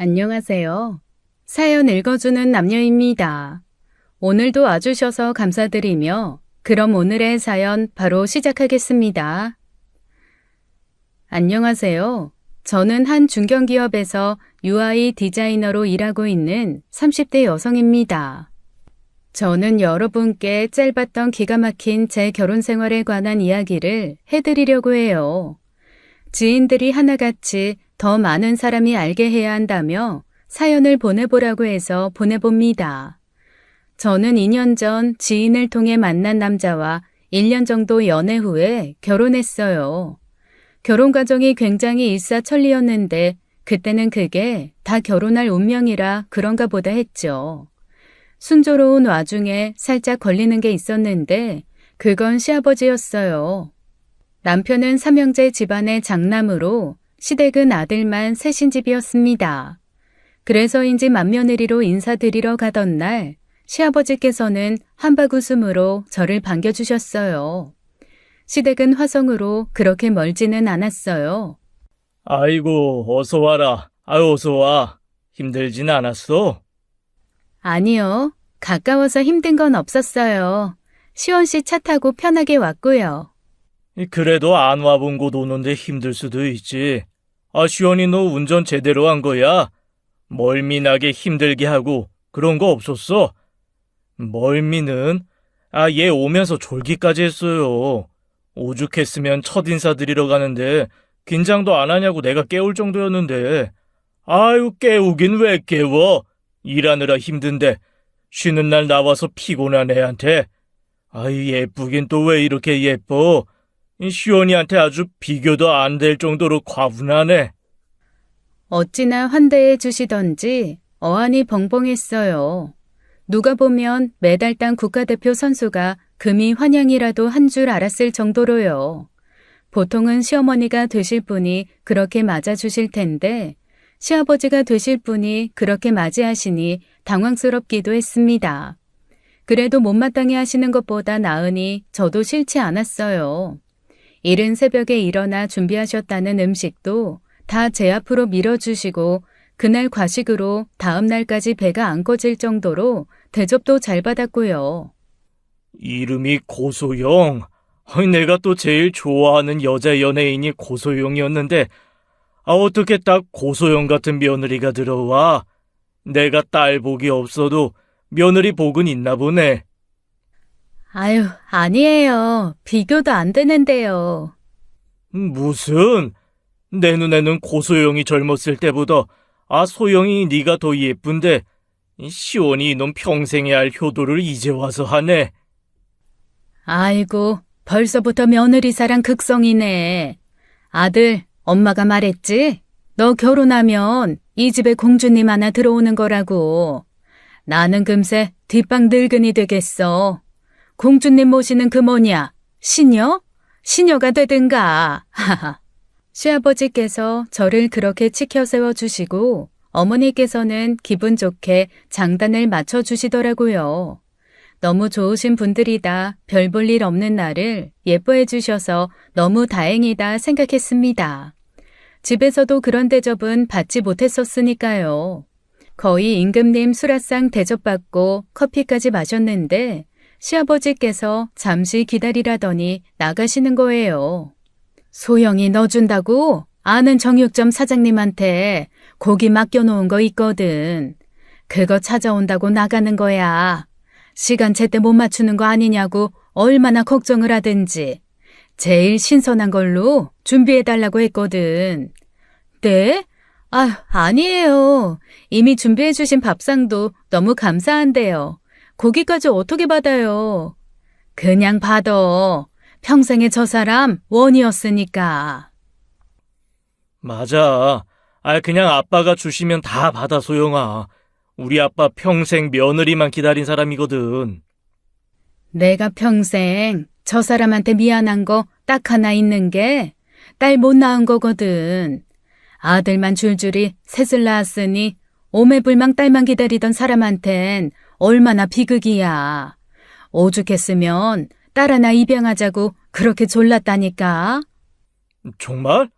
안녕하세요. 사연 읽어주는 남녀입니다. 오늘도 와주셔서 감사드리며 그럼 오늘의 사연 바로 시작하겠습니다. 안녕하세요. 저는 한 중견기업에서 UI 디자이너로 일하고 있는 30대 여성입니다. 저는 여러분께 짧았던 기가 막힌 제 결혼 생활에 관한 이야기를 해드리려고 해요. 지인들이 하나같이 더 많은 사람이 알게 해야 한다며 사연을 보내보라고 해서 보내봅니다. 저는 2년 전 지인을 통해 만난 남자와 1년 정도 연애 후에 결혼했어요. 결혼 과정이 굉장히 일사천리였는데 그때는 그게 다 결혼할 운명이라 그런가 보다 했죠. 순조로운 와중에 살짝 걸리는 게 있었는데 그건 시아버지였어요. 남편은 삼형제 집안의 장남으로 시댁은 아들만 셋인 집이었습니다. 그래서인지 맏며느리로 인사드리러 가던 날 시아버지께서는 한바구음으로 저를 반겨주셨어요. 시댁은 화성으로 그렇게 멀지는 않았어요. 아이고, 어서 와라. 아유, 어서 와. 힘들진 않았어? 아니요. 가까워서 힘든 건 없었어요. 시원 씨 차 타고 편하게 왔고요. 그래도 안 와본 곳 오는데 힘들 수도 있지. 시원이 너 운전 제대로 한 거야? 멀미나게 힘들게 하고 그런 거 없었어? 멀미는? 얘 오면서 졸기까지 했어요. 오죽했으면 첫인사 드리러 가는데 긴장도 안 하냐고 내가 깨울 정도였는데. 아유, 깨우긴 왜 깨워? 일하느라 힘든데 쉬는 날 나와서 피곤한 애한테. 예쁘긴 또 왜 이렇게 예뻐? 시원이한테 아주 비교도 안 될 정도로 과분하네. 어찌나 환대해 주시던지 어안이 벙벙했어요. 누가 보면 매달 딴 국가대표 선수가 금이 환영이라도 한 줄 알았을 정도로요. 보통은 시어머니가 되실 분이 그렇게 맞아주실 텐데 시아버지가 되실 분이 그렇게 맞이하시니 당황스럽기도 했습니다. 그래도 못마땅해 하시는 것보다 나으니 저도 싫지 않았어요. 이른 새벽에 일어나 준비하셨다는 음식도 다 제 앞으로 밀어주시고 그날 과식으로 다음 날까지 배가 안 꺼질 정도로 대접도 잘 받았고요. 이름이 고소영. 내가 또 제일 좋아하는 여자 연예인이 고소영이었는데 어떻게 딱 고소영 같은 며느리가 들어와? 내가 딸 복이 없어도 며느리 복은 있나 보네. 아유, 아니에요. 비교도 안 되는데요. 무슨? 내 눈에는 고소영이 젊었을 때보다 소영이 네가 더 예쁜데 시원이 이놈 평생에 할 효도를 이제 와서 하네. 아이고, 벌써부터 며느리 사랑 극성이네. 아들, 엄마가 말했지? 너 결혼하면 이 집에 공주님 하나 들어오는 거라고. 나는 금세 뒷방 늙은이 되겠어. 공주님 모시는 그 뭐냐? 시녀? 시녀가 되든가. 하하. 시아버지께서 저를 그렇게 치켜 세워주시고 어머니께서는 기분 좋게 장단을 맞춰주시더라고요. 너무 좋으신 분들이다 별 볼 일 없는 나를 예뻐해 주셔서 너무 다행이다 생각했습니다. 집에서도 그런 대접은 받지 못했었으니까요. 거의 임금님 수라상 대접받고 커피까지 마셨는데 시아버지께서 잠시 기다리라더니 나가시는 거예요. 소영이 넣어준다고? 아는 정육점 사장님한테 고기 맡겨놓은 거 있거든. 그거 찾아온다고 나가는 거야. 시간 제때 못 맞추는 거 아니냐고 얼마나 걱정을 하든지. 제일 신선한 걸로 준비해달라고 했거든. 네? 아니에요. 이미 준비해주신 밥상도 너무 감사한데요. 고기까지 어떻게 받아요? 그냥 받아. 평생에 저 사람 원이었으니까. 맞아. 그냥 아빠가 주시면 다 받아, 소영아. 우리 아빠 평생 며느리만 기다린 사람이거든. 내가 평생 저 사람한테 미안한 거 딱 하나 있는 게 딸 못 낳은 거거든. 아들만 줄줄이 셋을 낳았으니 오매불망 딸만 기다리던 사람한텐 얼마나 비극이야. 오죽했으면 딸 하나 입양하자고 그렇게 졸랐다니까. 정말?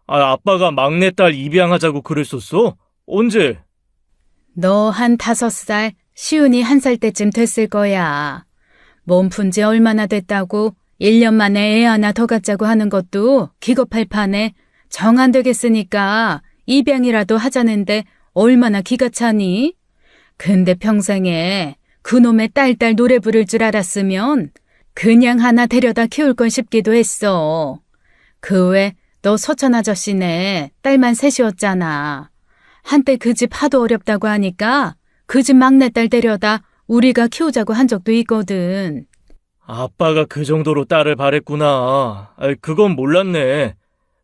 아빠가 막내딸 입양하자고 그랬었어? 언제? 너 한 5살, 시훈이 1살 때쯤 됐을 거야. 몸 푼 지 얼마나 됐다고 1년 만에 애 하나 더 갖자고 하는 것도 기겁할 판에 정 안 되겠으니까 입양이라도 하자는데 얼마나 기가 차니? 근데 평생에 그놈의 딸딸 노래 부를 줄 알았으면 그냥 하나 데려다 키울 걸 싶기도 했어. 그 외 너 서천 아저씨네 딸만 셋이었잖아. 한때 그 집 하도 어렵다고 하니까 그 집 막내딸 데려다 우리가 키우자고 한 적도 있거든. 아빠가 그 정도로 딸을 바랬구나. 그건 몰랐네.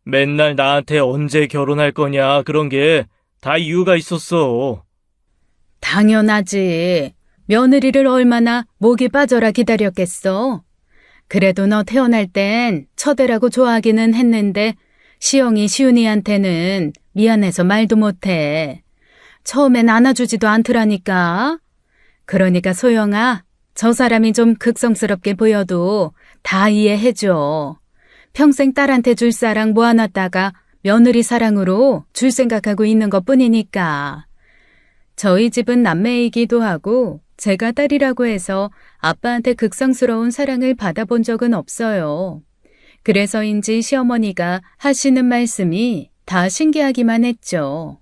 맨날 나한테 언제 결혼할 거냐 그런 게 다 이유가 있었어. 당연하지. 며느리를 얼마나 목이 빠져라 기다렸겠어. 그래도 너 태어날 땐 처대라고 좋아하기는 했는데 시영이 시훈이한테는 미안해서 말도 못해. 처음엔 안아주지도 않더라니까. 그러니까 소영아, 저 사람이 좀 극성스럽게 보여도 다 이해해줘. 평생 딸한테 줄 사랑 모아놨다가 며느리 사랑으로 줄 생각하고 있는 것뿐이니까. 저희 집은 남매이기도 하고 제가 딸이라고 해서 아빠한테 극성스러운 사랑을 받아본 적은 없어요. 그래서인지 시어머니가 하시는 말씀이 다 신기하기만 했죠.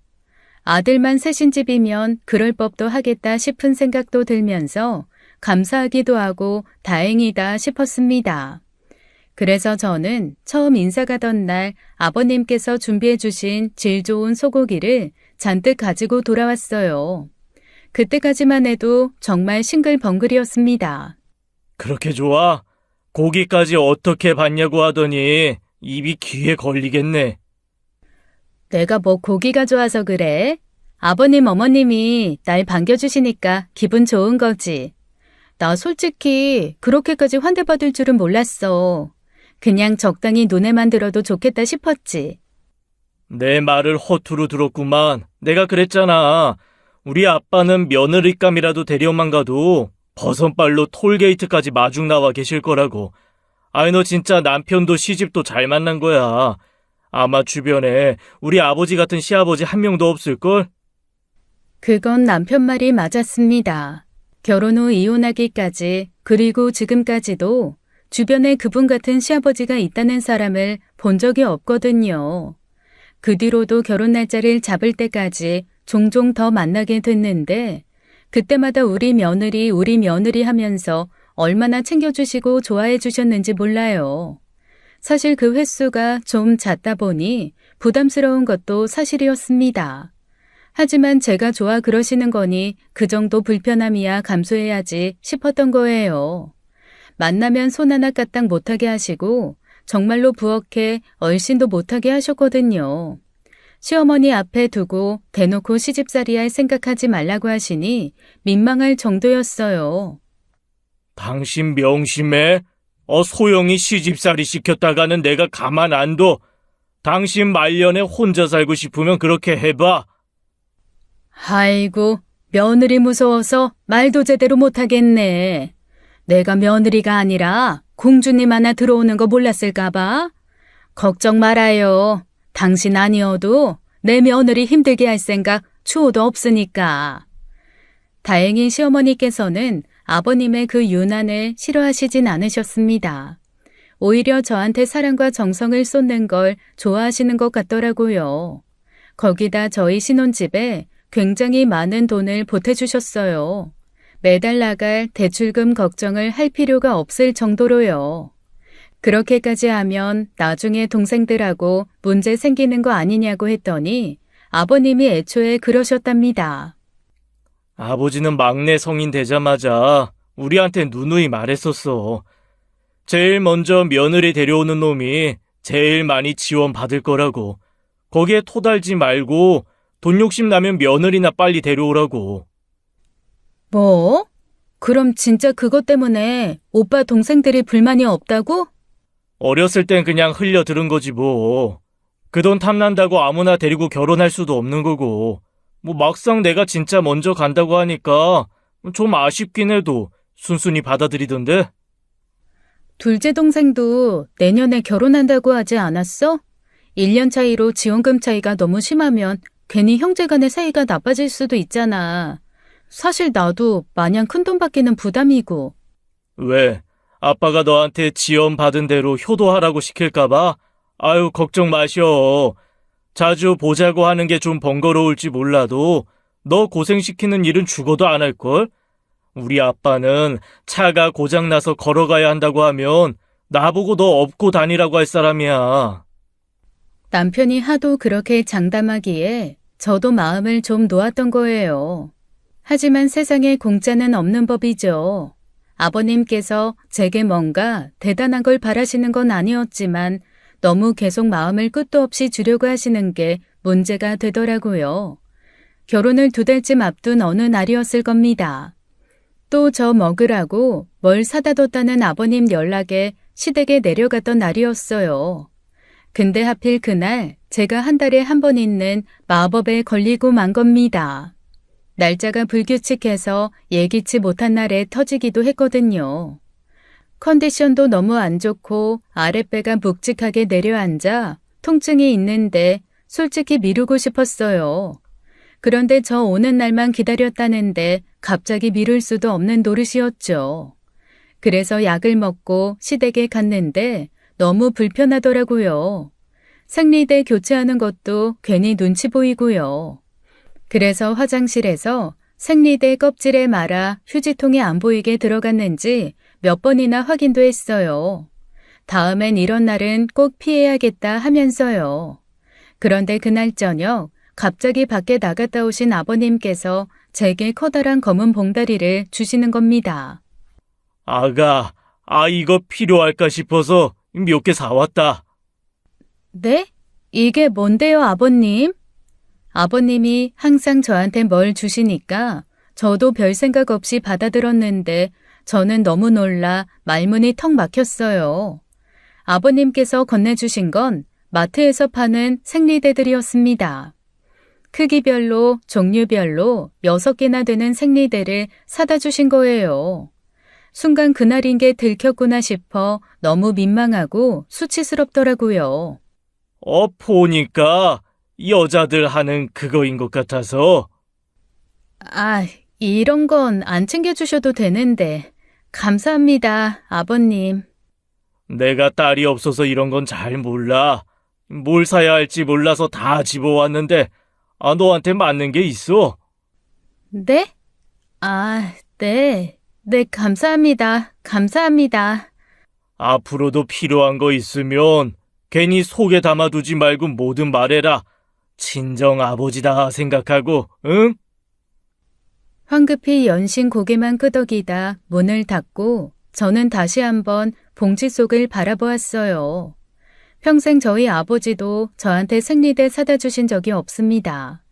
아들만 셋인 집이면 그럴 법도 하겠다 싶은 생각도 들면서 감사하기도 하고 다행이다 싶었습니다. 그래서 저는 처음 인사 가던 날 아버님께서 준비해 주신 질 좋은 소고기를 잔뜩 가지고 돌아왔어요. 그때까지만 해도 정말 싱글벙글이었습니다. 그렇게 좋아? 고기까지 어떻게 받냐고 하더니 입이 귀에 걸리겠네. 내가 뭐 고기가 좋아서 그래? 아버님 어머님이 날 반겨주시니까 기분 좋은 거지. 나 솔직히 그렇게까지 환대받을 줄은 몰랐어. 그냥 적당히 눈에만 들어도 좋겠다 싶었지. 내 말을 허투루 들었구만. 내가 그랬잖아. 우리 아빠는 며느리감이라도 데려만 가도 버선발로 톨게이트까지 마중 나와 계실 거라고. 아이, 너 진짜 남편도 시집도 잘 만난 거야. 아마 주변에 우리 아버지 같은 시아버지 한 명도 없을걸? 그건 남편 말이 맞았습니다. 결혼 후 이혼하기까지 그리고 지금까지도 주변에 그분 같은 시아버지가 있다는 사람을 본 적이 없거든요. 그 뒤로도 결혼 날짜를 잡을 때까지 종종 더 만나게 됐는데 그때마다 우리 며느리 하면서 얼마나 챙겨주시고 좋아해 주셨는지 몰라요. 사실 그 횟수가 좀 잦다 보니 부담스러운 것도 사실이었습니다. 하지만 제가 좋아 그러시는 거니 그 정도 불편함이야 감수해야지 싶었던 거예요. 만나면 손 하나 까딱 못하게 하시고 정말로 부엌에 얼씬도 못하게 하셨거든요. 시어머니 앞에 두고 대놓고 시집살이 할 생각하지 말라고 하시니 민망할 정도였어요. 당신 명심해. 소영이 시집살이 시켰다가는 내가 가만 안 둬. 당신 말년에 혼자 살고 싶으면 그렇게 해봐. 아이고, 며느리 무서워서 말도 제대로 못하겠네. 내가 며느리가 아니라 공주님 하나 들어오는 거 몰랐을까봐? 걱정 말아요. 당신 아니어도 내 며느리 힘들게 할 생각 추호도 없으니까. 다행히 시어머니께서는 아버님의 그 유난을 싫어하시진 않으셨습니다. 오히려 저한테 사랑과 정성을 쏟는 걸 좋아하시는 것 같더라고요. 거기다 저희 신혼집에 굉장히 많은 돈을 보태주셨어요. 매달 나갈 대출금 걱정을 할 필요가 없을 정도로요. 그렇게까지 하면 나중에 동생들하고 문제 생기는 거 아니냐고 했더니 아버님이 애초에 그러셨답니다. 아버지는 막내 성인 되자마자 우리한테 누누이 말했었어. 제일 먼저 며느리 데려오는 놈이 제일 많이 지원받을 거라고. 거기에 토달지 말고 돈 욕심 나면 며느리나 빨리 데려오라고. 뭐? 그럼 진짜 그것 때문에 오빠 동생들이 불만이 없다고? 어렸을 땐 그냥 흘려 들은 거지 뭐. 그 돈 탐난다고 아무나 데리고 결혼할 수도 없는 거고. 뭐 막상 내가 진짜 먼저 간다고 하니까 좀 아쉽긴 해도 순순히 받아들이던데. 둘째 동생도 내년에 결혼한다고 하지 않았어? 1년 차이로 지원금 차이가 너무 심하면 괜히 형제간의 사이가 나빠질 수도 있잖아. 사실 나도 마냥 큰돈 받기는 부담이고. 왜? 아빠가 너한테 지원 받은 대로 효도하라고 시킬까봐? 아유, 걱정 마셔. 자주 보자고 하는 게 좀 번거로울지 몰라도 너 고생시키는 일은 죽어도 안 할걸? 우리 아빠는 차가 고장나서 걸어가야 한다고 하면 나보고 너 업고 다니라고 할 사람이야. 남편이 하도 그렇게 장담하기에 저도 마음을 좀 놓았던 거예요. 하지만 세상에 공짜는 없는 법이죠. 아버님께서 제게 뭔가 대단한 걸 바라시는 건 아니었지만 너무 계속 마음을 끝도 없이 주려고 하시는 게 문제가 되더라고요. 결혼을 2달쯤 앞둔 어느 날이었을 겁니다. 또 저 먹으라고 뭘 사다 뒀다는 아버님 연락에 시댁에 내려갔던 날이었어요. 근데 하필 그날 제가 한 달에 한 번 있는 마법에 걸리고 만 겁니다. 날짜가 불규칙해서 예기치 못한 날에 터지기도 했거든요. 컨디션도 너무 안 좋고 아랫배가 묵직하게 내려앉아 통증이 있는데 솔직히 미루고 싶었어요. 그런데 저 오는 날만 기다렸다는데 갑자기 미룰 수도 없는 노릇이었죠. 그래서 약을 먹고 시댁에 갔는데 너무 불편하더라고요. 생리대 교체하는 것도 괜히 눈치 보이고요. 그래서 화장실에서 생리대 껍질에 말아 휴지통에 안 보이게 들어갔는지 몇 번이나 확인도 했어요. 다음엔 이런 날은 꼭 피해야겠다 하면서요. 그런데 그날 저녁 갑자기 밖에 나갔다 오신 아버님께서 제게 커다란 검은 봉다리를 주시는 겁니다. 아가, 이거 필요할까 싶어서 몇 개 사왔다. 네? 이게 뭔데요, 아버님? 아버님이 항상 저한테 뭘 주시니까 저도 별 생각 없이 받아들었는데 저는 너무 놀라 말문이 턱 막혔어요. 아버님께서 건네주신 건 마트에서 파는 생리대들이었습니다. 크기별로, 종류별로 6개나 되는 생리대를 사다 주신 거예요. 순간 그날인 게 들켰구나 싶어 너무 민망하고 수치스럽더라고요. 보니까 여자들 하는 그거인 것 같아서. 아, 이런 건 안 챙겨주셔도 되는데. 감사합니다, 아버님. 내가 딸이 없어서 이런 건 잘 몰라. 뭘 사야 할지 몰라서 다 집어왔는데, 너한테 맞는 게 있어. 네? 네. 네, 감사합니다. 감사합니다. 앞으로도 필요한 거 있으면 괜히 속에 담아두지 말고 뭐든 말해라. 친정 아버지다 생각하고, 응? 황급히 연신 고개만 끄덕이다 문을 닫고 저는 다시 한번 봉지 속을 바라보았어요. 평생 저희 아버지도 저한테 생리대 사다 주신 적이 없습니다.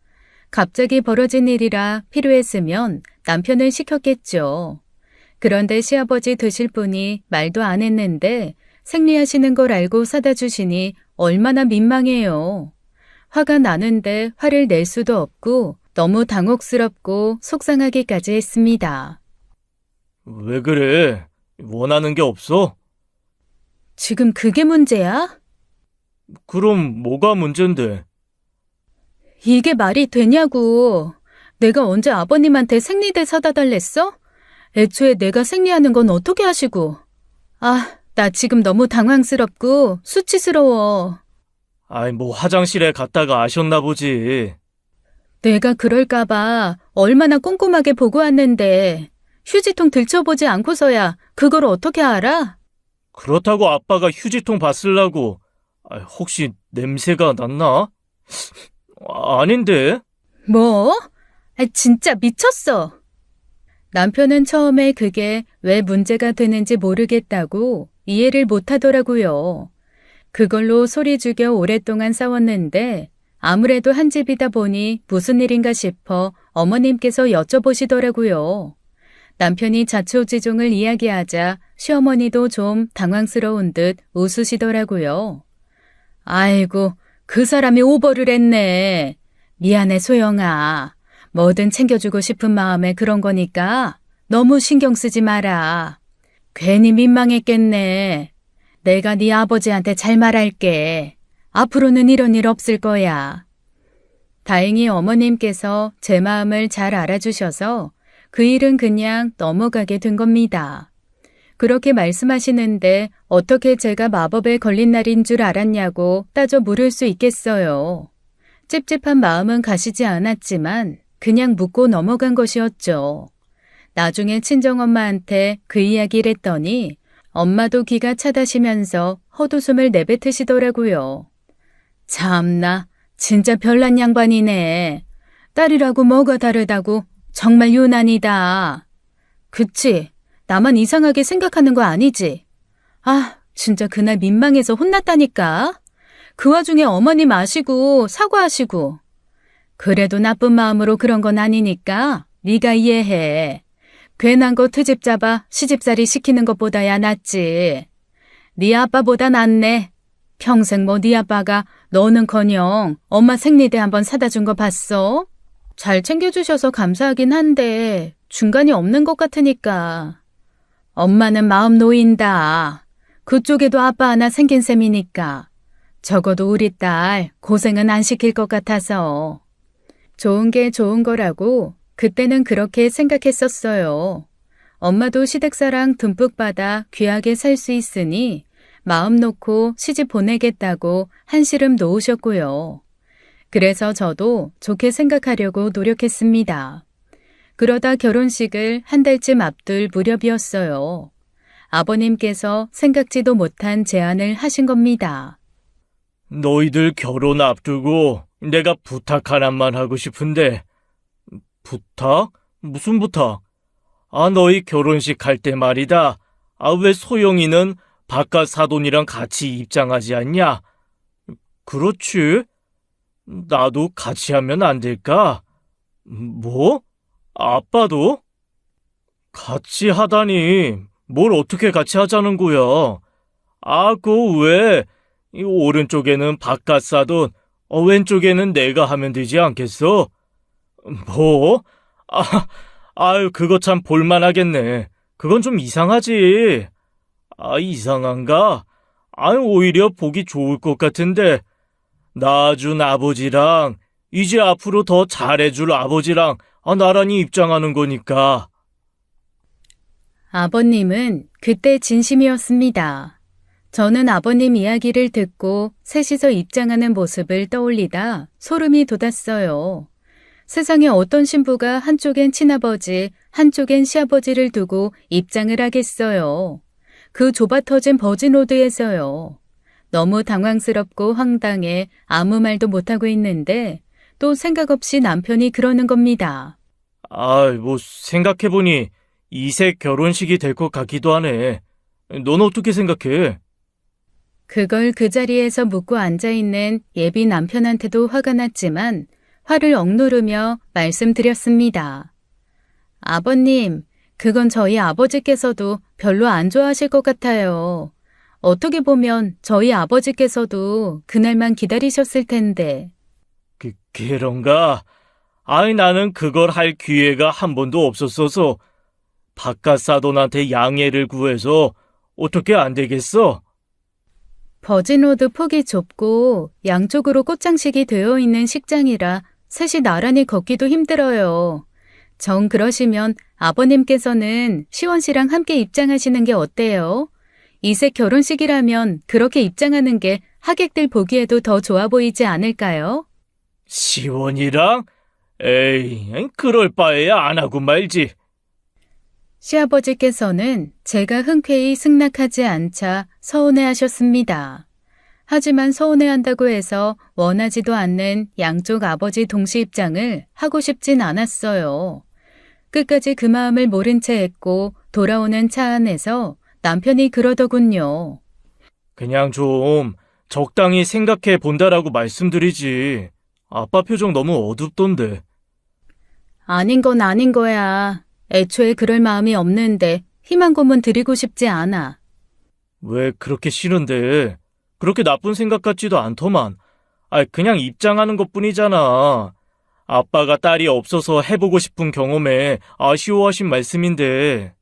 갑자기 벌어진 일이라 필요했으면 남편을 시켰겠죠. 그런데 시아버지 드실 분이 말도 안 했는데 생리하시는 걸 알고 사다 주시니 얼마나 민망해요. 화가 나는데 화를 낼 수도 없고 너무 당혹스럽고 속상하기까지 했습니다. 왜 그래? 원하는 게 없어? 지금 그게 문제야? 그럼 뭐가 문제인데? 이게 말이 되냐고. 내가 언제 아버님한테 생리대 사다 달랬어? 애초에 내가 생리하는 건 어떻게 하시고. 나 지금 너무 당황스럽고 수치스러워. 뭐 화장실에 갔다가 아셨나 보지. 내가 그럴까봐 얼마나 꼼꼼하게 보고 왔는데 휴지통 들춰보지 않고서야 그걸 어떻게 알아? 그렇다고 아빠가 휴지통 봤으려고. 혹시 냄새가 났나? 아닌데? 뭐? 진짜 미쳤어. 남편은 처음에 그게 왜 문제가 되는지 모르겠다고 이해를 못하더라고요. 그걸로 소리 죽여 오랫동안 싸웠는데 아무래도 한 집이다 보니 무슨 일인가 싶어 어머님께서 여쭤보시더라고요. 남편이 자초지종을 이야기하자 시어머니도 좀 당황스러운 듯 웃으시더라고요. 아이고, 그 사람이 오버를 했네. 미안해, 소영아. 뭐든 챙겨주고 싶은 마음에 그런 거니까 너무 신경 쓰지 마라. 괜히 민망했겠네. 내가 네 아버지한테 잘 말할게. 앞으로는 이런 일 없을 거야. 다행히 어머님께서 제 마음을 잘 알아주셔서 그 일은 그냥 넘어가게 된 겁니다. 그렇게 말씀하시는데 어떻게 제가 마법에 걸린 날인 줄 알았냐고 따져 물을 수 있겠어요. 찝찝한 마음은 가시지 않았지만 그냥 묻고 넘어간 것이었죠. 나중에 친정엄마한테 그 이야기를 했더니 엄마도 기가 차다시면서 헛웃음을 내뱉으시더라고요. 참나, 진짜 별난 양반이네. 딸이라고 뭐가 다르다고 정말 유난이다. 그치? 나만 이상하게 생각하는 거 아니지? 아, 진짜 그날 민망해서 혼났다니까. 그 와중에 어머님 아시고 사과하시고. 그래도 나쁜 마음으로 그런 건 아니니까 네가 이해해. 괜한 거 트집 잡아 시집살이 시키는 것보다야 낫지. 네 아빠보다 낫네. 평생 뭐 네 아빠가 너는커녕 엄마 생리대 한번 사다 준 거 봤어? 잘 챙겨주셔서 감사하긴 한데 중간이 없는 것 같으니까. 엄마는 마음 놓인다. 그쪽에도 아빠 하나 생긴 셈이니까. 적어도 우리 딸 고생은 안 시킬 것 같아서. 좋은 게 좋은 거라고 그때는 그렇게 생각했었어요. 엄마도 시댁사랑 듬뿍 받아 귀하게 살 수 있으니 마음 놓고 시집 보내겠다고 한시름 놓으셨고요. 그래서 저도 좋게 생각하려고 노력했습니다. 그러다 결혼식을 한 달쯤 앞둘 무렵이었어요. 아버님께서 생각지도 못한 제안을 하신 겁니다. 너희들 결혼 앞두고 내가 부탁 하나만 하고 싶은데. 부탁? 무슨 부탁? 너희 결혼식 할 때 말이다. 왜 소영이는 바깥 사돈이랑 같이 입장하지 않냐? 그렇지. 나도 같이 하면 안 될까? 뭐? 아빠도? 같이 하다니. 뭘 어떻게 같이 하자는 거야? 그거 왜? 이 오른쪽에는 바깥 사돈, 왼쪽에는 내가 하면 되지 않겠어? 뭐? 그거 참 볼만하겠네. 그건 좀 이상하지. 이상한가? 오히려 보기 좋을 것 같은데. 낳아준 아버지랑, 이제 앞으로 더 잘해줄 아버지랑, 나란히 입장하는 거니까. 아버님은 그때 진심이었습니다. 저는 아버님 이야기를 듣고 셋이서 입장하는 모습을 떠올리다 소름이 돋았어요. 세상에 어떤 신부가 한쪽엔 친아버지, 한쪽엔 시아버지를 두고 입장을 하겠어요. 그 좁아터진 버진로드에서요. 너무 당황스럽고 황당해 아무 말도 못하고 있는데 또 생각 없이 남편이 그러는 겁니다. 생각해보니 이색 결혼식이 될 것 같기도 하네. 넌 어떻게 생각해? 그걸 그 자리에서 묻고 앉아있는 예비 남편한테도 화가 났지만 화를 억누르며 말씀드렸습니다. 아버님, 그건 저희 아버지께서도 별로 안 좋아하실 것 같아요. 어떻게 보면 저희 아버지께서도 그날만 기다리셨을 텐데. 그런가? 나는 그걸 할 기회가 한 번도 없었어서 바깥 사돈한테 양해를 구해서 어떻게 안 되겠어? 버진로드 폭이 좁고 양쪽으로 꽃장식이 되어 있는 식장이라 셋이 나란히 걷기도 힘들어요. 정 그러시면 아버님께서는 시원 씨랑 함께 입장하시는 게 어때요? 이색 결혼식이라면 그렇게 입장하는 게 하객들 보기에도 더 좋아 보이지 않을까요? 시원이랑? 에이, 그럴 바에야 안 하고 말지. 시아버지께서는 제가 흔쾌히 승낙하지 않자 서운해하셨습니다. 하지만 서운해한다고 해서 원하지도 않는 양쪽 아버지 동시 입장을 하고 싶진 않았어요. 끝까지 그 마음을 모른 채 했고 돌아오는 차 안에서 남편이 그러더군요. 그냥 좀 적당히 생각해 본다라고 말씀드리지. 아빠 표정 너무 어둡던데. 아닌 건 아닌 거야. 애초에 그럴 마음이 없는데 희망 고문 드리고 싶지 않아. 왜 그렇게 싫은데? 그렇게 나쁜 생각 같지도 않더만. 그냥 입장하는 것뿐이잖아. 아빠가 딸이 없어서 해보고 싶은 경험에 아쉬워하신 말씀인데.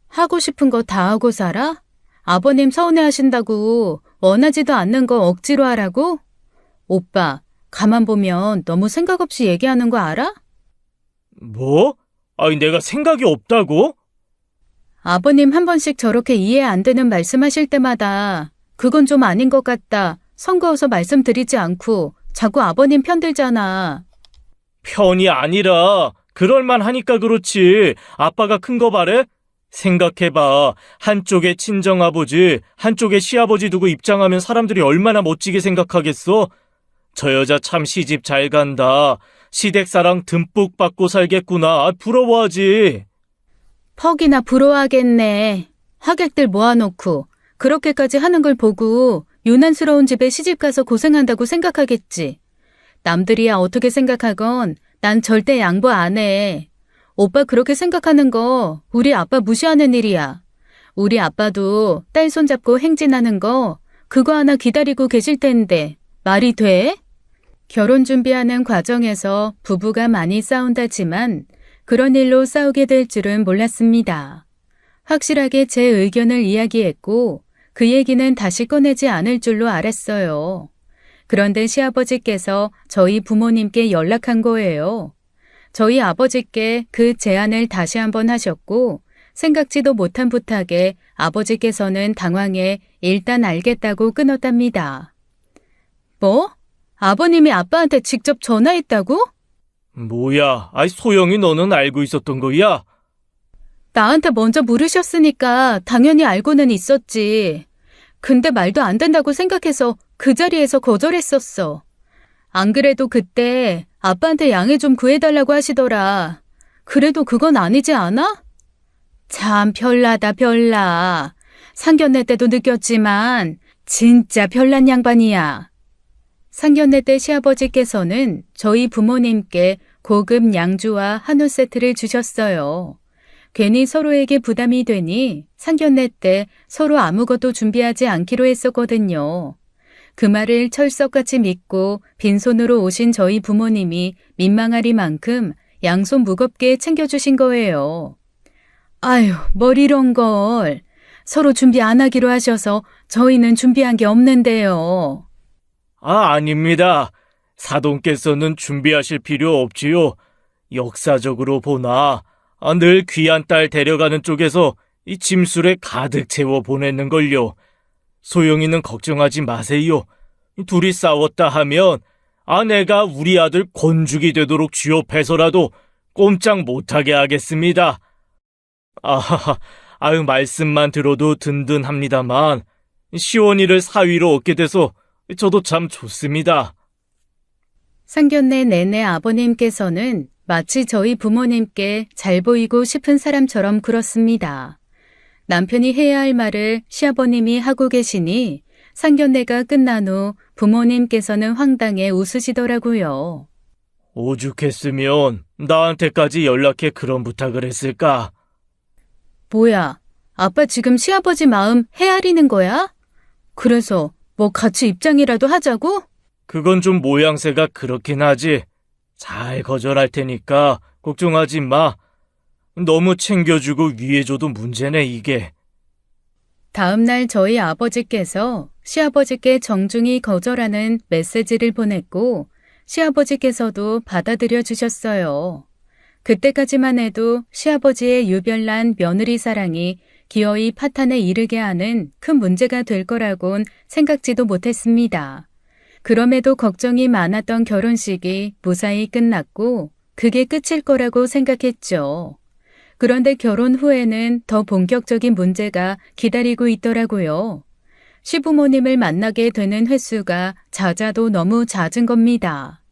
하고 싶은 거 다 하고 살아? 아버님 서운해하신다고 원하지도 않는 거 억지로 하라고? 오빠, 가만 보면 너무 생각 없이 얘기하는 거 알아? 뭐? 아니, 내가 생각이 없다고? 아버님 한 번씩 저렇게 이해 안 되는 말씀하실 때마다 그건 좀 아닌 것 같다. 성거워서 말씀드리지 않고 자꾸 아버님 편들잖아. 편이 아니라 그럴만 하니까 그렇지. 아빠가 큰 거 바래? 생각해봐. 한쪽에 친정아버지, 한쪽에 시아버지 두고 입장하면 사람들이 얼마나 멋지게 생각하겠어? 저 여자 참 시집 잘 간다. 시댁사랑 듬뿍 받고 살겠구나. 부러워하지. 퍽이나 부러워하겠네. 하객들 모아놓고 그렇게까지 하는 걸 보고 유난스러운 집에 시집가서 고생한다고 생각하겠지. 남들이야 어떻게 생각하건 난 절대 양보 안 해. 오빠 그렇게 생각하는 거 우리 아빠 무시하는 일이야. 우리 아빠도 딸 손잡고 행진하는 거 그거 하나 기다리고 계실 텐데 말이 돼? 결혼 준비하는 과정에서 부부가 많이 싸운다지만 그런 일로 싸우게 될 줄은 몰랐습니다. 확실하게 제 의견을 이야기했고 그 얘기는 다시 꺼내지 않을 줄로 알았어요. 그런데 시아버지께서 저희 부모님께 연락한 거예요. 저희 아버지께 그 제안을 다시 한번 하셨고 생각지도 못한 부탁에 아버지께서는 당황해 일단 알겠다고 끊었답니다. 뭐? 아버님이 아빠한테 직접 전화했다고? 뭐야, 소영이 너는 알고 있었던 거야? 나한테 먼저 물으셨으니까 당연히 알고는 있었지. 근데 말도 안 된다고 생각해서 그 자리에서 거절했었어. 안 그래도 그때 아빠한테 양해 좀 구해달라고 하시더라. 그래도 그건 아니지 않아? 참 별나다 별나. 상견례 때도 느꼈지만 진짜 별난 양반이야. 상견례 때 시아버지께서는 저희 부모님께 고급 양주와 한우 세트를 주셨어요. 괜히 서로에게 부담이 되니 상견례 때 서로 아무것도 준비하지 않기로 했었거든요. 그 말을 철석같이 믿고 빈손으로 오신 저희 부모님이 민망하리만큼 양손 무겁게 챙겨주신 거예요. 아유, 뭘 이런 걸. 서로 준비 안 하기로 하셔서 저희는 준비한 게 없는데요. 아닙니다. 사돈께서는 준비하실 필요 없지요. 역사적으로 보나 늘 귀한 딸 데려가는 쪽에서 이 짐술에 가득 채워 보냈는걸요. 소영이는 걱정하지 마세요. 둘이 싸웠다 하면 내가 우리 아들 건죽이 되도록 쥐업해서라도 꼼짝 못하게 하겠습니다. 말씀만 들어도 든든합니다만 시원이를 사위로 얻게 돼서 저도 참 좋습니다. 상견례 내내 아버님께서는 마치 저희 부모님께 잘 보이고 싶은 사람처럼 굴었습니다. 남편이 해야 할 말을 시아버님이 하고 계시니 상견례가 끝난 후 부모님께서는 황당해 웃으시더라고요. 오죽했으면 나한테까지 연락해 그런 부탁을 했을까? 뭐야, 아빠 지금 시아버지 마음 헤아리는 거야? 그래서 뭐 같이 입장이라도 하자고? 그건 좀 모양새가 그렇긴 하지. 잘 거절할 테니까 걱정하지 마. 너무 챙겨주고 위해줘도 문제네, 이게. 다음 날 저희 아버지께서 시아버지께 정중히 거절하는 메시지를 보냈고 시아버지께서도 받아들여 주셨어요. 그때까지만 해도 시아버지의 유별난 며느리 사랑이 기어이 파탄에 이르게 하는 큰 문제가 될 거라곤 생각지도 못했습니다. 그럼에도 걱정이 많았던 결혼식이 무사히 끝났고 그게 끝일 거라고 생각했죠. 그런데 결혼 후에는 더 본격적인 문제가 기다리고 있더라고요. 시부모님을 만나게 되는 횟수가 잦아도 너무 잦은 겁니다.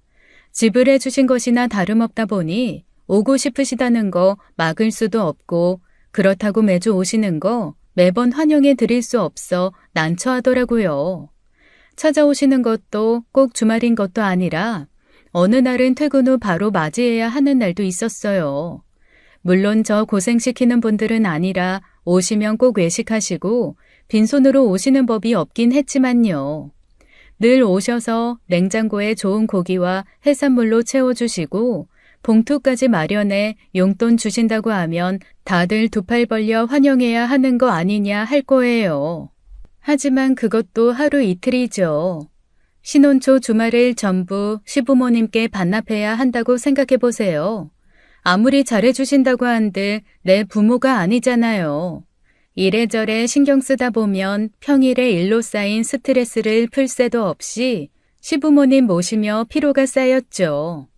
집을 해주신 것이나 다름없다 보니 오고 싶으시다는 거 막을 수도 없고 그렇다고 매주 오시는 거 매번 환영해 드릴 수 없어 난처하더라고요. 찾아오시는 것도 꼭 주말인 것도 아니라 어느 날은 퇴근 후 바로 맞이해야 하는 날도 있었어요. 물론 저 고생시키는 분들은 아니라 오시면 꼭 외식하시고 빈손으로 오시는 법이 없긴 했지만요. 늘 오셔서 냉장고에 좋은 고기와 해산물로 채워주시고 봉투까지 마련해 용돈 주신다고 하면 다들 두 팔 벌려 환영해야 하는 거 아니냐 할 거예요. 하지만 그것도 하루 이틀이죠. 신혼초 주말을 전부 시부모님께 반납해야 한다고 생각해 보세요. 아무리 잘해주신다고 한들 내 부모가 아니잖아요. 이래저래 신경 쓰다 보면 평일에 일로 쌓인 스트레스를 풀 새도 없이 시부모님 모시며 피로가 쌓였죠.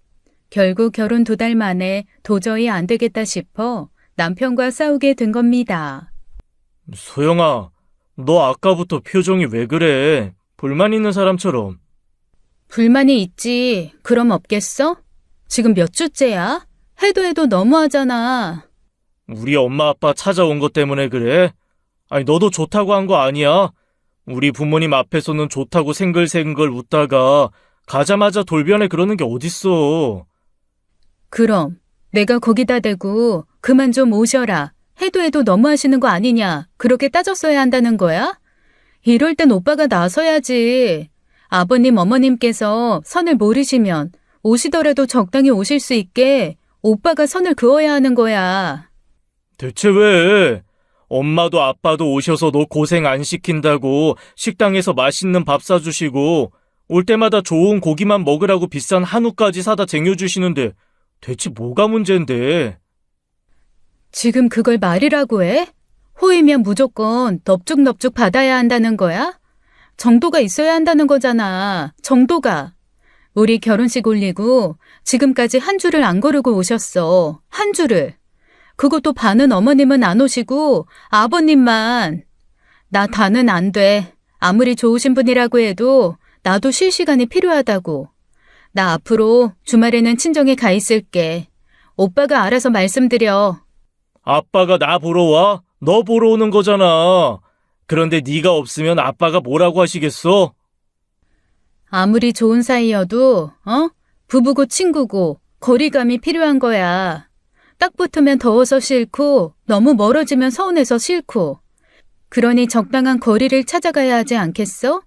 결국 결혼 2달 만에 도저히 안 되겠다 싶어 남편과 싸우게 된 겁니다. 소영아, 너 아까부터 표정이 왜 그래? 불만 있는 사람처럼. 불만이 있지. 그럼 없겠어? 지금 몇 주째야? 해도 너무하잖아. 우리 엄마 아빠 찾아온 것 때문에 그래? 아니, 너도 좋다고 한 거 아니야? 우리 부모님 앞에서는 좋다고 생글생글 웃다가 가자마자 돌변해 그러는 게 어딨어. 그럼 내가 거기다 대고 그만 좀 오셔라. 해도 너무하시는 거 아니냐. 그렇게 따졌어야 한다는 거야? 이럴 땐 오빠가 나서야지. 아버님, 어머님께서 선을 모르시면 오시더라도 적당히 오실 수 있게 오빠가 선을 그어야 하는 거야. 대체 왜? 엄마도 아빠도 오셔서 너 고생 안 시킨다고 식당에서 맛있는 밥 사주시고 올 때마다 좋은 고기만 먹으라고 비싼 한우까지 사다 쟁여주시는데 대체 뭐가 문제인데? 지금 그걸 말이라고 해? 호의면 무조건 넙죽넙죽 받아야 한다는 거야? 정도가 있어야 한다는 거잖아. 정도가. 우리 결혼식 올리고 지금까지 한 줄을 안 거르고 오셨어. 한 줄을. 그것도 반은 어머님은 안 오시고 아버님만. 나 다는 안 돼. 아무리 좋으신 분이라고 해도 나도 쉴 시간이 필요하다고. 나 앞으로 주말에는 친정에 가 있을게. 오빠가 알아서 말씀드려. 아빠가 나 보러 와? 너 보러 오는 거잖아. 그런데 네가 없으면 아빠가 뭐라고 하시겠어? 아무리 좋은 사이여도 부부고 친구고 거리감이 필요한 거야. 딱 붙으면 더워서 싫고 너무 멀어지면 서운해서 싫고. 그러니 적당한 거리를 찾아가야 하지 않겠어?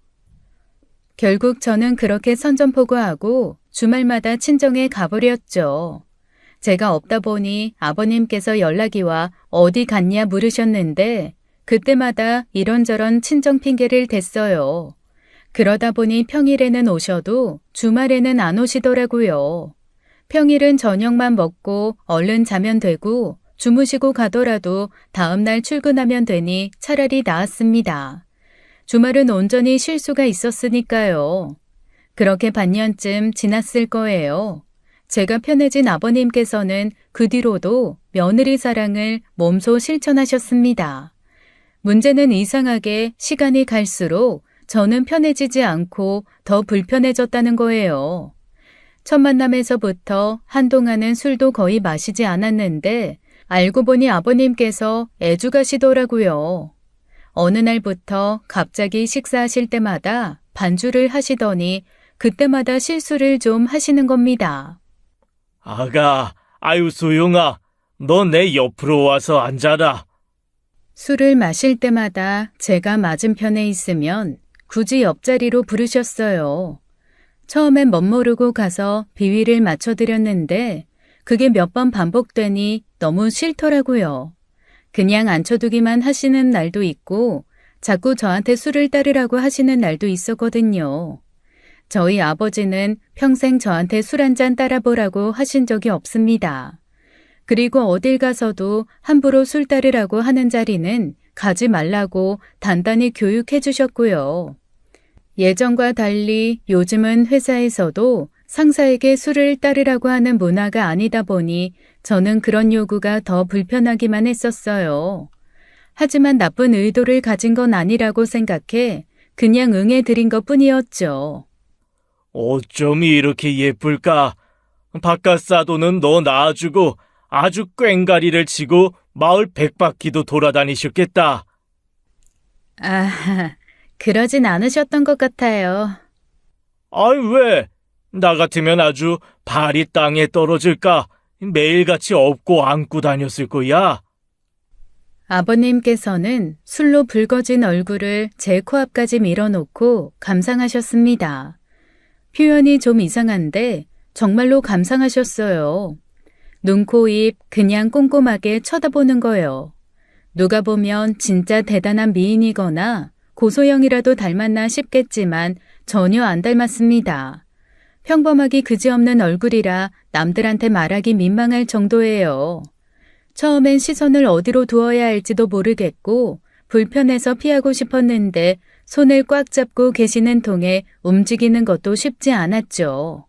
결국 저는 그렇게 선전포고하고 주말마다 친정에 가버렸죠. 제가 없다 보니 아버님께서 연락이 와 어디 갔냐 물으셨는데 그때마다 이런저런 친정 핑계를 댔어요. 그러다 보니 평일에는 오셔도 주말에는 안 오시더라고요. 평일은 저녁만 먹고 얼른 자면 되고 주무시고 가더라도 다음날 출근하면 되니 차라리 나았습니다. 주말은 온전히 쉴 수가 있었으니까요. 그렇게 반년쯤 지났을 거예요. 제가 편해진 아버님께서는 그 뒤로도 며느리 사랑을 몸소 실천하셨습니다. 문제는 이상하게 시간이 갈수록 저는 편해지지 않고 더 불편해졌다는 거예요. 첫 만남에서부터 한동안은 술도 거의 마시지 않았는데 알고 보니 아버님께서 애주가시더라고요. 어느 날부터 갑자기 식사하실 때마다 반주를 하시더니 그때마다 실수를 좀 하시는 겁니다. 아가, 아유 소영아, 너 내 옆으로 와서 앉아라. 술을 마실 때마다 제가 맞은편에 있으면 굳이 옆자리로 부르셨어요. 처음엔 멋모르고 가서 비위를 맞춰드렸는데 그게 몇 번 반복되니 너무 싫더라고요. 그냥 앉혀두기만 하시는 날도 있고 자꾸 저한테 술을 따르라고 하시는 날도 있었거든요. 저희 아버지는 평생 저한테 술 한 잔 따라보라고 하신 적이 없습니다. 그리고 어딜 가서도 함부로 술 따르라고 하는 자리는 가지 말라고 단단히 교육해 주셨고요. 예전과 달리 요즘은 회사에서도 상사에게 술을 따르라고 하는 문화가 아니다 보니 저는 그런 요구가 더 불편하기만 했었어요. 하지만 나쁜 의도를 가진 건 아니라고 생각해 그냥 응해드린 것뿐이었죠. 어쩜 이렇게 예쁠까? 바깥 사도는 너 낳아주고 아주 꽹가리를 치고 마을 100바퀴도 돌아다니셨겠다. 아, 그러진 않으셨던 것 같아요. 아이 왜? 나 같으면 아주 발이 땅에 떨어질까? 매일같이 업고 안고 다녔을 거야. 아버님께서는 술로 붉어진 얼굴을 제 코앞까지 밀어놓고 감상하셨습니다. 표현이 좀 이상한데 정말로 감상하셨어요. 눈, 코, 입 그냥 꼼꼼하게 쳐다보는 거예요. 누가 보면 진짜 대단한 미인이거나 고소영이라도 닮았나 싶겠지만 전혀 안 닮았습니다. 평범하기 그지없는 얼굴이라 남들한테 말하기 민망할 정도예요. 처음엔 시선을 어디로 두어야 할지도 모르겠고 불편해서 피하고 싶었는데 손을 꽉 잡고 계시는 통에 움직이는 것도 쉽지 않았죠.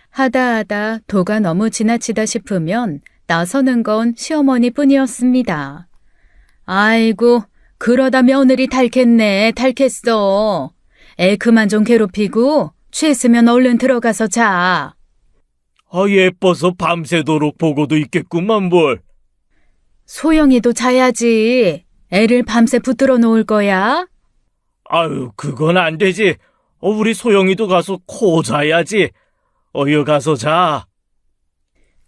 하다 도가 너무 지나치다 싶으면 나서는 건 시어머니 뿐이었습니다. 아이고, 그러다 며느리 닳겠네, 닳겠어. 애 그만 좀 괴롭히고 취했으면 얼른 들어가서 자. 예뻐서 밤새도록 보고도 있겠구만 뭘. 소영이도 자야지. 애를 밤새 붙들어 놓을 거야? 아유, 그건 안 되지. 우리 소영이도 가서 코 자야지. 어여 가서 자.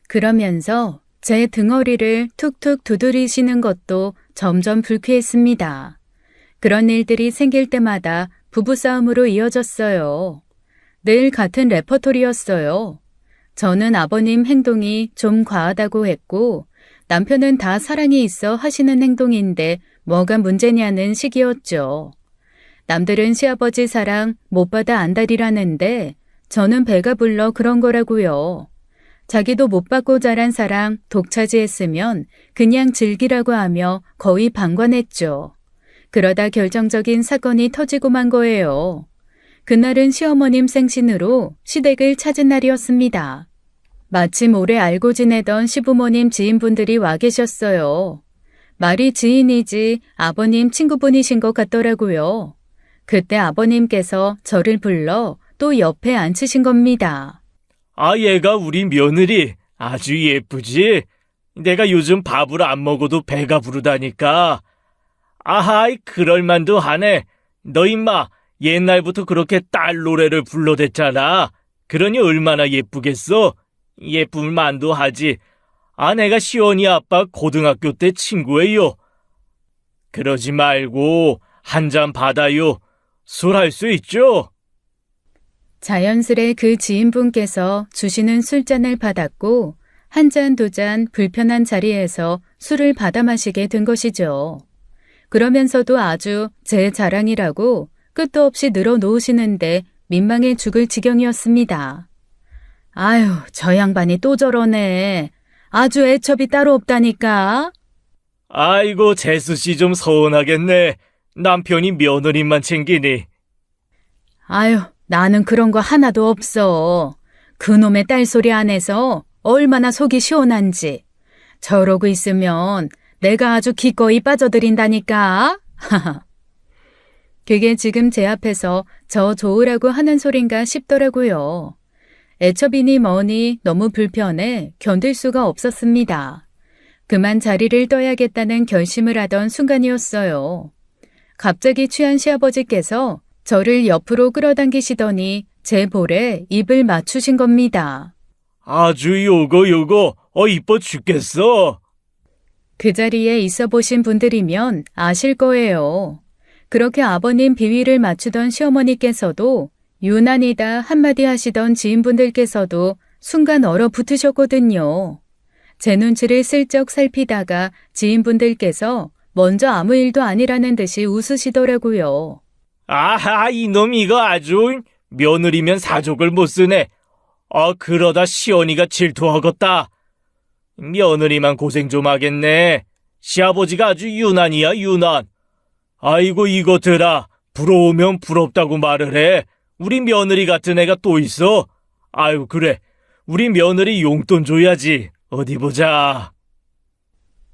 그러면서 제 등허리를 툭툭 두드리시는 것도 점점 불쾌했습니다. 그런 일들이 생길 때마다 부부싸움으로 이어졌어요. 늘 같은 레퍼토리였어요. 저는 아버님 행동이 좀 과하다고 했고 남편은 다 사랑이 있어 하시는 행동인데 뭐가 문제냐는 식이었죠. 남들은 시아버지 사랑 못 받아 안달이라는데 저는 배가 불러 그런 거라고요. 자기도 못 받고 자란 사랑 독차지했으면 그냥 즐기라고 하며 거의 방관했죠. 그러다 결정적인 사건이 터지고 만 거예요. 그날은 시어머님 생신으로 시댁을 찾은 날이었습니다. 마침 오래 알고 지내던 시부모님 지인분들이 와 계셨어요. 말이 지인이지 아버님 친구분이신 것 같더라고요. 그때 아버님께서 저를 불러 또 옆에 앉히신 겁니다. 얘가 우리 며느리 아주 예쁘지? 내가 요즘 밥을 안 먹어도 배가 부르다니까. 아하이, 그럴만도 하네. 너 임마 옛날부터 그렇게 딸 노래를 불러댔잖아. 그러니 얼마나 예쁘겠어? 예쁠만도 하지. 내가 시원이 아빠 고등학교 때 친구예요. 그러지 말고 한 잔 받아요. 술 할 수 있죠? 자연스레 그 지인분께서 주시는 술잔을 받았고 한 잔, 두 잔 불편한 자리에서 술을 받아 마시게 된 것이죠. 그러면서도 아주 제 자랑이라고 끝도 없이 늘어놓으시는데 민망해 죽을 지경이었습니다. 아유, 저 양반이 또 저러네. 아주 애첩이 따로 없다니까. 아이고, 재수씨 좀 서운하겠네. 남편이 며느리만 챙기니. 아유, 나는 그런 거 하나도 없어. 그놈의 딸소리 안에서 얼마나 속이 시원한지. 저러고 있으면 내가 아주 기꺼이 빠져들인다니까. 그게 지금 제 앞에서 저 좋으라고 하는 소린가 싶더라고요. 애처비니 뭐니 너무 불편해 견딜 수가 없었습니다. 그만 자리를 떠야겠다는 결심을 하던 순간이었어요. 갑자기 취한 시아버지께서 저를 옆으로 끌어당기시더니 제 볼에 입을 맞추신 겁니다. 아주 요거 이뻐 죽겠어. 그 자리에 있어 보신 분들이면 아실 거예요. 그렇게 아버님 비위를 맞추던 시어머니께서도 유난이다 한마디 하시던 지인분들께서도 순간 얼어붙으셨거든요. 제 눈치를 슬쩍 살피다가 지인분들께서 먼저 아무 일도 아니라는 듯이 웃으시더라고요. 아하, 이놈 이거 아주 며느리면 사족을 못 쓰네. 그러다 시어니가 질투하겠다. 며느리만 고생 좀 하겠네. 시아버지가 아주 유난이야, 유난. 아이고, 이것들아, 부러우면 부럽다고 말을 해. 우리 며느리 같은 애가 또 있어? 아유, 그래. 우리 며느리 용돈 줘야지. 어디 보자.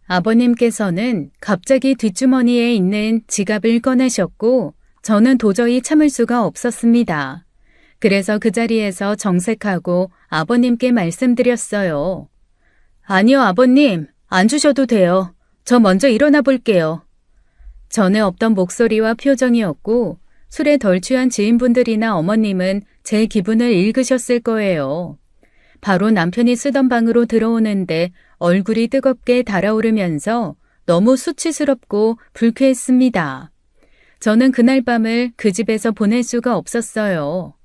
아버님께서는 갑자기 뒷주머니에 있는 지갑을 꺼내셨고 저는 도저히 참을 수가 없었습니다. 그래서 그 자리에서 정색하고 아버님께 말씀드렸어요. 아니요, 아버님. 안 주셔도 돼요. 저 먼저 일어나 볼게요. 전에 없던 목소리와 표정이었고 술에 덜 취한 지인분들이나 어머님은 제 기분을 읽으셨을 거예요. 바로 남편이 쓰던 방으로 들어오는데 얼굴이 뜨겁게 달아오르면서 너무 수치스럽고 불쾌했습니다. 저는 그날 밤을 그 집에서 보낼 수가 없었어요.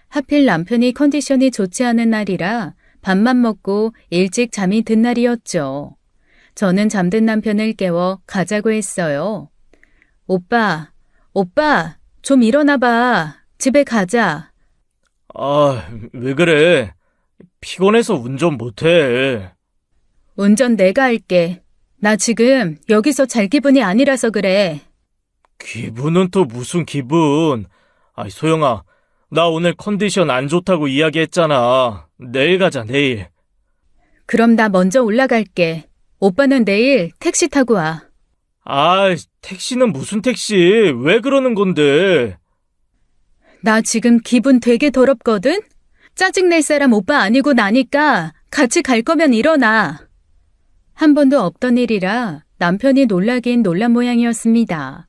하필 남편이 컨디션이 좋지 않은 날이라 밥만 먹고 일찍 잠이 든 날이었죠. 저는 잠든 남편을 깨워 가자고 했어요. 오빠, 좀 일어나봐. 집에 가자. 아, 왜 그래? 피곤해서 운전 못해. 운전 내가 할게. 나 지금 여기서 잘 기분이 아니라서 그래. 기분은 또 무슨 기분? 소영아, 나 오늘 컨디션 안 좋다고 이야기했잖아. 내일 가자, 내일. 그럼 나 먼저 올라갈게. 오빠는 내일 택시 타고 와. 택시는 무슨 택시? 왜 그러는 건데? 나 지금 기분 되게 더럽거든? 짜증낼 사람 오빠 아니고 나니까 같이 갈 거면 일어나. 한 번도 없던 일이라 남편이 놀라긴 놀란 모양이었습니다.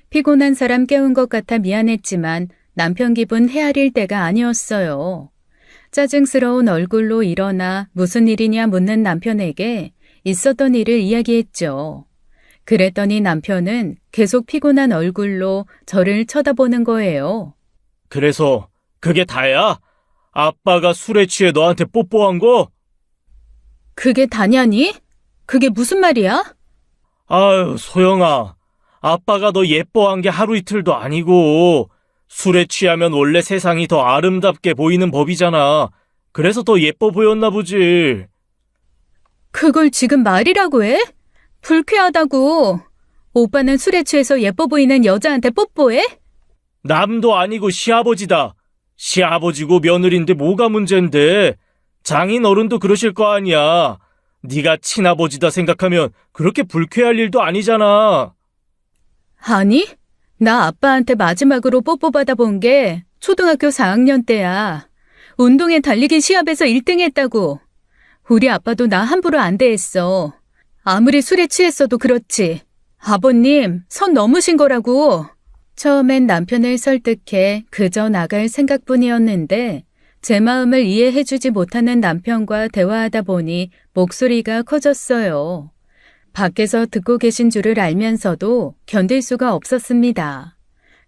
피곤한 사람 깨운 것 같아 미안했지만 남편 기분 헤아릴 때가 아니었어요. 짜증스러운 얼굴로 일어나 무슨 일이냐 묻는 남편에게 있었던 일을 이야기했죠. 그랬더니 남편은 계속 피곤한 얼굴로 저를 쳐다보는 거예요. 그래서 그게 다야? 아빠가 술에 취해 너한테 뽀뽀한 거? 그게 다냐니? 그게 무슨 말이야? 소영아. 아빠가 너 예뻐한 게 하루 이틀도 아니고 술에 취하면 원래 세상이 더 아름답게 보이는 법이잖아. 그래서 더 예뻐 보였나 보지. 그걸 지금 말이라고 해? 불쾌하다고. 오빠는 술에 취해서 예뻐 보이는 여자한테 뽀뽀해? 남도 아니고 시아버지다. 시아버지고 며느리인데 뭐가 문제인데. 장인 어른도 그러실 거 아니야. 네가 친아버지다 생각하면 그렇게 불쾌할 일도 아니잖아. 아니, 나 아빠한테 마지막으로 뽀뽀 받아본 게 초등학교 4학년 때야. 운동회 달리기 시합에서 1등 했다고. 우리 아빠도 나 함부로 안 대했어. 아무리 술에 취했어도 그렇지. 아버님, 선 넘으신 거라고. 처음엔 남편을 설득해 그저 나갈 생각뿐이었는데 제 마음을 이해해주지 못하는 남편과 대화하다 보니 목소리가 커졌어요. 밖에서 듣고 계신 줄을 알면서도 견딜 수가 없었습니다.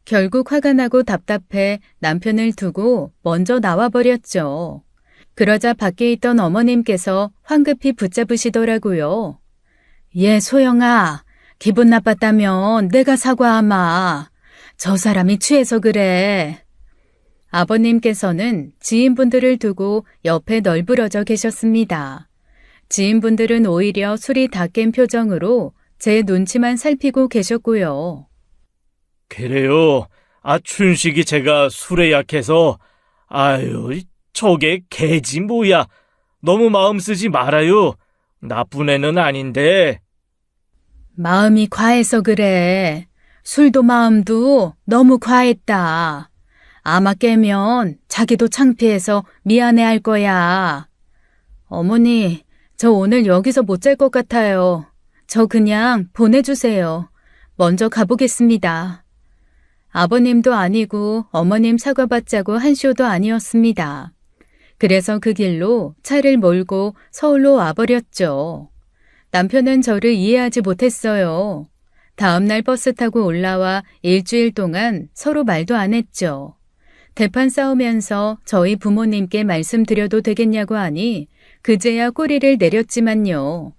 결국 화가 나고 답답해 남편을 두고 먼저 나와버렸죠. 그러자 밖에 있던 어머님께서 황급히 붙잡으시더라고요. 소영아, 기분 나빴다면 내가 사과하마. 저 사람이 취해서 그래. 아버님께서는 지인분들을 두고 옆에 널브러져 계셨습니다. 지인분들은 오히려 술이 다 깬 표정으로 제 눈치만 살피고 계셨고요. 그래요. 춘식이 제가 술에 약해서 저게 개지 뭐야. 너무 마음 쓰지 말아요. 나쁜 애는 아닌데. 마음이 과해서 그래. 술도 마음도 너무 과했다. 아마 깨면 자기도 창피해서 미안해할 거야. 어머니, 저 오늘 여기서 못 잘 것 같아요. 저 그냥 보내주세요. 먼저 가보겠습니다. 아버님도 아니고 어머님 사과받자고 한 쇼도 아니었습니다. 그래서 그 길로 차를 몰고 서울로 와버렸죠. 남편은 저를 이해하지 못했어요. 다음날 버스 타고 올라와 일주일 동안 서로 말도 안 했죠. 대판 싸우면서 저희 부모님께 말씀드려도 되겠냐고 하니 그제야 꼬리를 내렸지만요.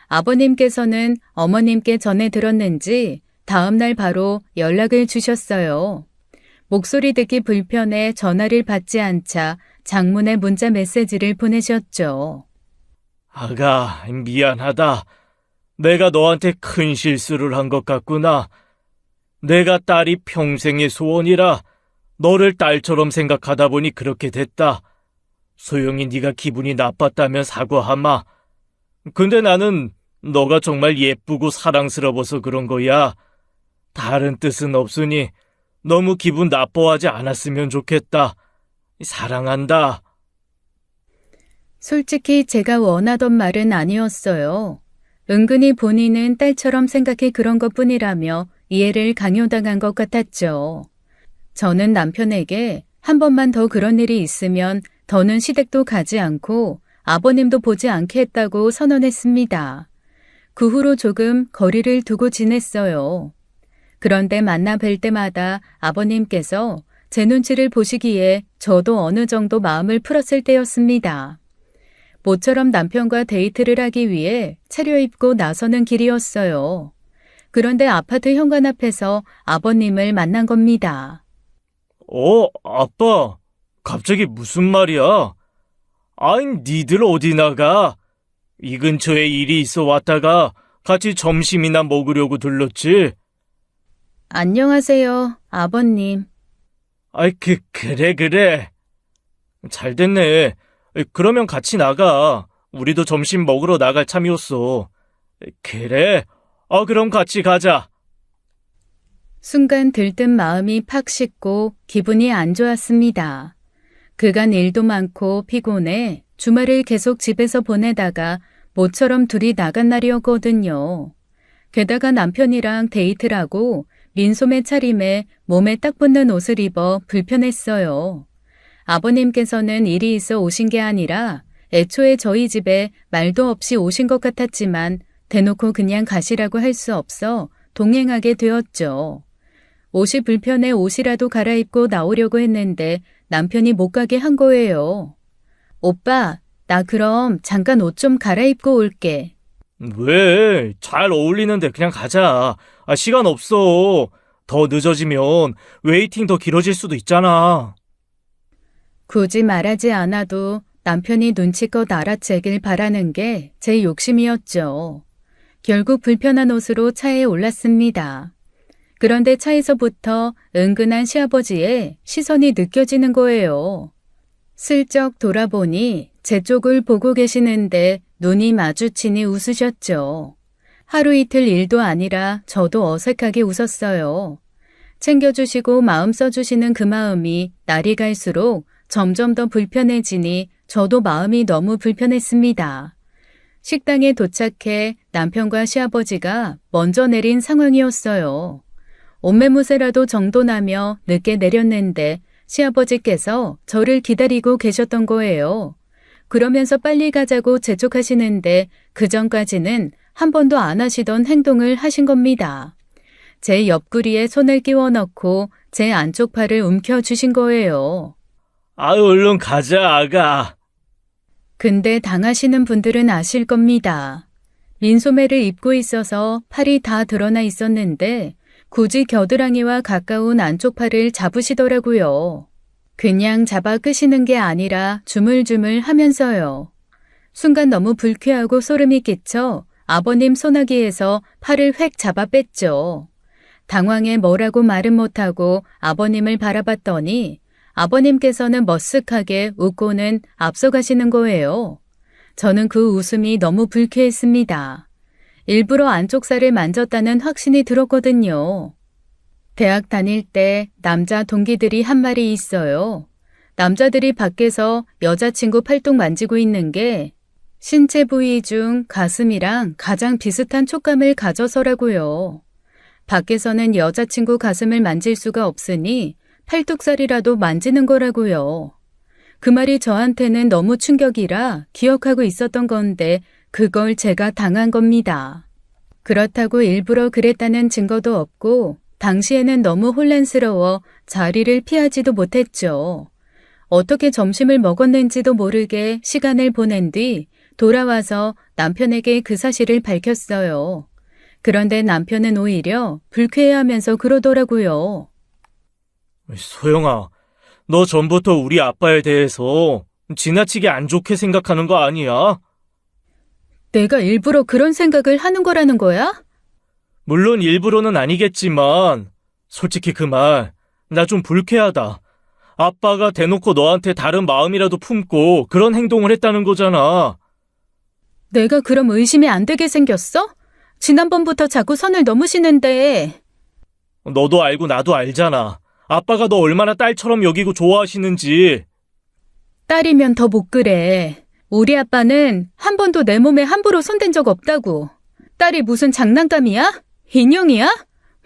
아버님께서는 어머님께 전해 들었는지 다음날 바로 연락을 주셨어요. 목소리 듣기 불편해 전화를 받지 않자 장문의 문자 메시지를 보내셨죠. 아가, 미안하다. 내가 너한테 큰 실수를 한 것 같구나. 내가 딸이 평생의 소원이라 너를 딸처럼 생각하다 보니 그렇게 됐다. 소영이 네가 기분이 나빴다면 사과하마. 근데 나는 너가 정말 예쁘고 사랑스러워서 그런 거야. 다른 뜻은 없으니 너무 기분 나빠하지 않았으면 좋겠다. 사랑한다. 솔직히 제가 원하던 말은 아니었어요. 은근히 본인은 딸처럼 생각해 그런 것뿐이라며 이해를 강요당한 것 같았죠. 저는 남편에게 한 번만 더 그런 일이 있으면 더는 시댁도 가지 않고 아버님도 보지 않게 했다고 선언했습니다. 그 후로 조금 거리를 두고 지냈어요. 그런데 만나 뵐 때마다 아버님께서 제 눈치를 보시기에 저도 어느 정도 마음을 풀었을 때였습니다. 모처럼 남편과 데이트를 하기 위해 차려입고 나서는 길이었어요. 그런데 아파트 현관 앞에서 아버님을 만난 겁니다. 아빠, 갑자기 무슨 말이야? 아이, 니들 어디 나가? 이 근처에 일이 있어 왔다가 같이 점심이나 먹으려고 들렀지? 안녕하세요, 아버님. 아이, 그래. 잘 됐네. 그러면 같이 나가. 우리도 점심 먹으러 나갈 참이었어. 그래. 그럼 같이 가자. 순간 들뜬 마음이 팍 식고 기분이 안 좋았습니다. 그간 일도 많고 피곤해 주말을 계속 집에서 보내다가 모처럼 둘이 나간 날이었거든요. 게다가 남편이랑 데이트를 하고 민소매 차림에 몸에 딱 붙는 옷을 입어 불편했어요. 아버님께서는 일이 있어 오신 게 아니라 애초에 저희 집에 말도 없이 오신 것 같았지만 대놓고 그냥 가시라고 할 수 없어 동행하게 되었죠. 옷이 불편해 옷이라도 갈아입고 나오려고 했는데 남편이 못 가게 한 거예요. 오빠, 나 그럼 잠깐 옷 좀 갈아입고 올게. 왜? 잘 어울리는데 그냥 가자. 시간 없어. 더 늦어지면 웨이팅 더 길어질 수도 있잖아. 굳이 말하지 않아도 남편이 눈치껏 알아채길 바라는 게 제 욕심이었죠. 결국 불편한 옷으로 차에 올랐습니다. 그런데 차에서부터 은근한 시아버지의 시선이 느껴지는 거예요. 슬쩍 돌아보니 제 쪽을 보고 계시는데 눈이 마주치니 웃으셨죠. 하루 이틀 일도 아니라 저도 어색하게 웃었어요. 챙겨주시고 마음 써주시는 그 마음이 날이 갈수록 점점 더 불편해지니 저도 마음이 너무 불편했습니다. 식당에 도착해 남편과 시아버지가 먼저 내린 상황이었어요. 옷매무새라도 정돈하며 늦게 내렸는데 시아버지께서 저를 기다리고 계셨던 거예요. 그러면서 빨리 가자고 재촉하시는데 그전까지는 한 번도 안 하시던 행동을 하신 겁니다. 제 옆구리에 손을 끼워 넣고 제 안쪽 팔을 움켜쥐신 거예요. 얼른 가자, 아가. 근데 당하시는 분들은 아실 겁니다. 민소매를 입고 있어서 팔이 다 드러나 있었는데 굳이 겨드랑이와 가까운 안쪽 팔을 잡으시더라고요. 그냥 잡아 끄시는 게 아니라 주물주물 하면서요. 순간 너무 불쾌하고 소름이 끼쳐 아버님 소나기에서 팔을 획 잡아 뺐죠. 당황해 뭐라고 말은 못하고 아버님을 바라봤더니 아버님께서는 머쓱하게 웃고는 앞서가시는 거예요. 저는 그 웃음이 너무 불쾌했습니다. 일부러 안쪽 살을 만졌다는 확신이 들었거든요. 대학 다닐 때 남자 동기들이 한 마리 있어요. 남자들이 밖에서 여자친구 팔뚝 만지고 있는 게 신체 부위 중 가슴이랑 가장 비슷한 촉감을 가져서라고요. 밖에서는 여자친구 가슴을 만질 수가 없으니 팔뚝살이라도 만지는 거라고요. 그 말이 저한테는 너무 충격이라 기억하고 있었던 건데 그걸 제가 당한 겁니다. 그렇다고 일부러 그랬다는 증거도 없고 당시에는 너무 혼란스러워 자리를 피하지도 못했죠. 어떻게 점심을 먹었는지도 모르게 시간을 보낸 뒤 돌아와서 남편에게 그 사실을 밝혔어요. 그런데 남편은 오히려 불쾌해하면서 그러더라고요. 소영아, 너 전부터 우리 아빠에 대해서 지나치게 안 좋게 생각하는 거 아니야? 내가 일부러 그런 생각을 하는 거라는 거야? 물론 일부러는 아니겠지만 솔직히 그 말 나 좀 불쾌하다. 아빠가 대놓고 너한테 다른 마음이라도 품고 그런 행동을 했다는 거잖아. 내가 그럼 의심이 안 되게 생겼어? 지난번부터 자꾸 선을 넘으시는데. 너도 알고 나도 알잖아. 아빠가 너 얼마나 딸처럼 여기고 좋아하시는지. 딸이면 더 못 그래. 우리 아빠는 한 번도 내 몸에 함부로 손댄 적 없다고. 딸이 무슨 장난감이야? 인형이야?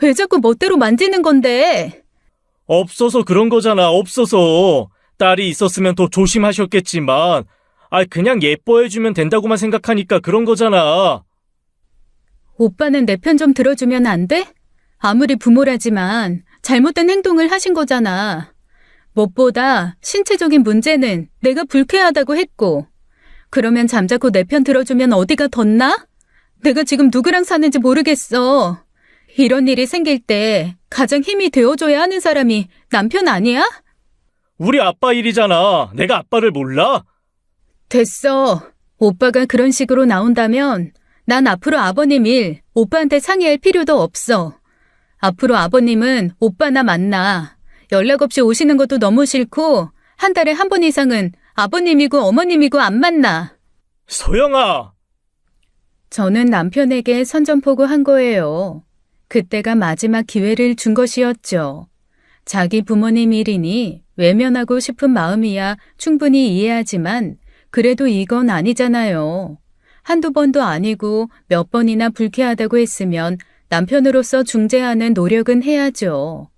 왜 자꾸 멋대로 만지는 건데? 없어서 그런 거잖아. 없어서. 딸이 있었으면 더 조심하셨겠지만 그냥 예뻐해주면 된다고만 생각하니까 그런 거잖아. 오빠는 내 편 좀 들어주면 안 돼? 아무리 부모라지만 잘못된 행동을 하신 거잖아. 무엇보다 신체적인 문제는 내가 불쾌하다고 했고, 그러면 잠자코 내 편 들어주면 어디가 덧나? 내가 지금 누구랑 사는지 모르겠어. 이런 일이 생길 때 가장 힘이 되어줘야 하는 사람이 남편 아니야? 우리 아빠 일이잖아. 내가 아빠를 몰라? 됐어. 오빠가 그런 식으로 나온다면 난 앞으로 아버님 일 오빠한테 상의할 필요도 없어. 앞으로 아버님은 오빠나 만나. 연락 없이 오시는 것도 너무 싫고 한 달에 한 번 이상은 아버님이고 어머님이고 안 만나. 소영아! 저는 남편에게 선전포고한 거예요. 그때가 마지막 기회를 준 것이었죠. 자기 부모님 일이니 외면하고 싶은 마음이야 충분히 이해하지만 그래도 이건 아니잖아요. 한두 번도 아니고 몇 번이나 불쾌하다고 했으면 남편으로서 중재하는 노력은 해야죠.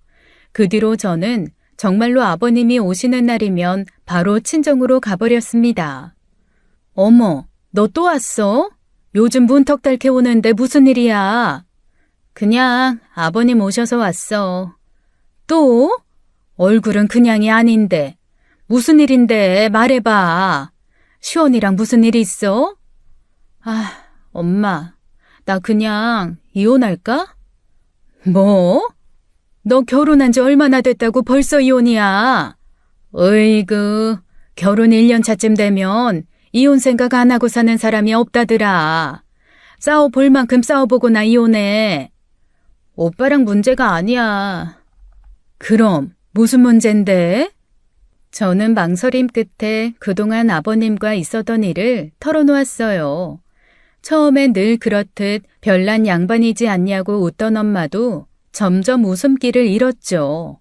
그 뒤로 저는 정말로 아버님이 오시는 날이면 바로 친정으로 가버렸습니다. 어머, 너 또 왔어? 요즘 문턱 닳게 오는데 무슨 일이야? 그냥 아버님 오셔서 왔어. 또? 얼굴은 그냥이 아닌데. 무슨 일인데 말해봐. 시원이랑 무슨 일 있어? 아, 엄마, 나 그냥 이혼할까? 뭐? 너 결혼한 지 얼마나 됐다고 벌써 이혼이야? 어이구, 결혼 1년 차쯤 되면 이혼 생각 안 하고 사는 사람이 없다더라. 싸워볼 만큼 싸워보고나 이혼해. 오빠랑 문제가 아니야. 그럼 무슨 문제인데? 저는 망설임 끝에 그동안 아버님과 있었던 일을 털어놓았어요. 처음엔 늘 그렇듯 별난 양반이지 않냐고 웃던 엄마도 점점 웃음기를 잃었죠.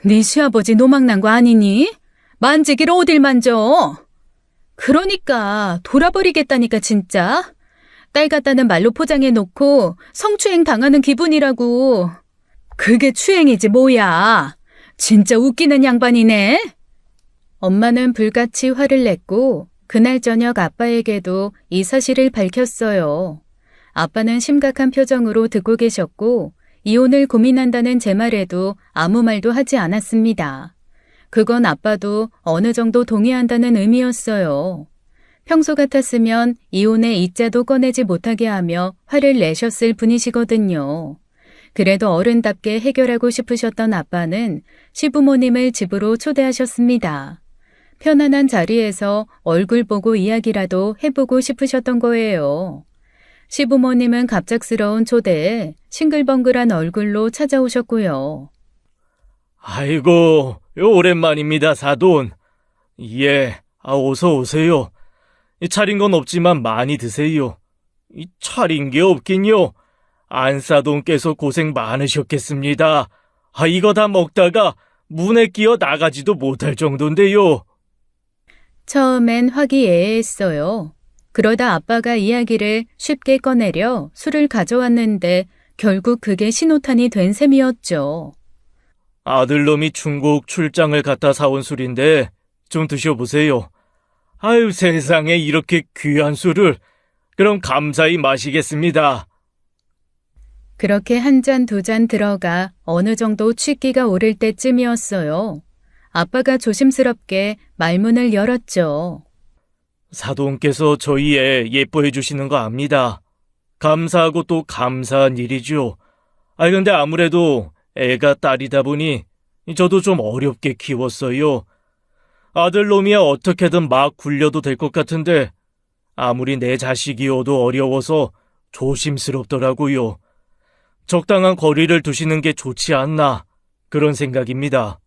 네 시아버지 노망난 거 아니니? 만지기를 어딜 만져? 그러니까 돌아버리겠다니까 진짜. 딸 같다는 말로 포장해놓고 성추행 당하는 기분이라고. 그게 추행이지 뭐야. 진짜 웃기는 양반이네. 엄마는 불같이 화를 냈고 그날 저녁 아빠에게도 이 사실을 밝혔어요. 아빠는 심각한 표정으로 듣고 계셨고 이혼을 고민한다는 제 말에도 아무 말도 하지 않았습니다. 그건 아빠도 어느 정도 동의한다는 의미였어요. 평소 같았으면 이혼의 이자도 꺼내지 못하게 하며 화를 내셨을 분이시거든요. 그래도 어른답게 해결하고 싶으셨던 아빠는 시부모님을 집으로 초대하셨습니다. 편안한 자리에서 얼굴 보고 이야기라도 해보고 싶으셨던 거예요. 시부모님은 갑작스러운 초대에 싱글벙글한 얼굴로 찾아오셨고요. 아이고, 오랜만입니다, 사돈. 예, 어서 오세요. 차린 건 없지만 많이 드세요. 차린 게 없긴요. 안사돈께서 고생 많으셨겠습니다. 이거 다 먹다가 문에 끼어 나가지도 못할 정도인데요. 처음엔 화기애애했어요. 그러다 아빠가 이야기를 쉽게 꺼내려 술을 가져왔는데 결국 그게 신호탄이 된 셈이었죠. 아들놈이 중국 출장을 갔다 사온 술인데 좀 드셔보세요. 아유, 세상에 이렇게 귀한 술을. 그럼 감사히 마시겠습니다. 그렇게 한 잔 두 잔 들어가 어느 정도 취기가 오를 때쯤이었어요. 아빠가 조심스럽게 말문을 열었죠. 사돈께서 저희 애 예뻐해 주시는 거 압니다. 감사하고 또 감사한 일이죠. 근데 아무래도 애가 딸이다 보니 저도 좀 어렵게 키웠어요. 아들놈이야 어떻게든 막 굴려도 될 것 같은데 아무리 내 자식이어도 어려워서 조심스럽더라고요. 적당한 거리를 두시는 게 좋지 않나 그런 생각입니다.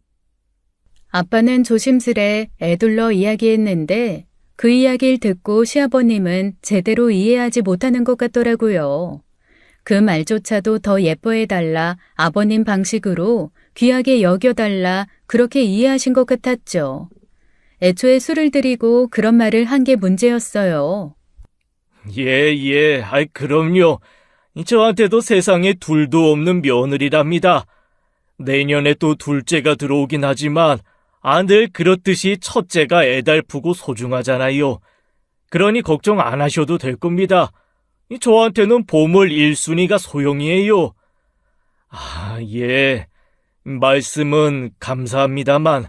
아빠는 조심스레 애둘러 이야기했는데 그 이야기를 듣고 시아버님은 제대로 이해하지 못하는 것 같더라고요. 그 말조차도 더 예뻐해달라 아버님 방식으로 귀하게 여겨달라 그렇게 이해하신 것 같았죠. 애초에 술을 드리고 그런 말을 한 게 문제였어요. 예, 그럼요. 저한테도 세상에 둘도 없는 며느리랍니다. 내년에 또 둘째가 들어오긴 하지만 늘 그렇듯이 첫째가 애달프고 소중하잖아요. 그러니 걱정 안 하셔도 될 겁니다. 저한테는 보물 1순위가 소영이에요. 예. 말씀은 감사합니다만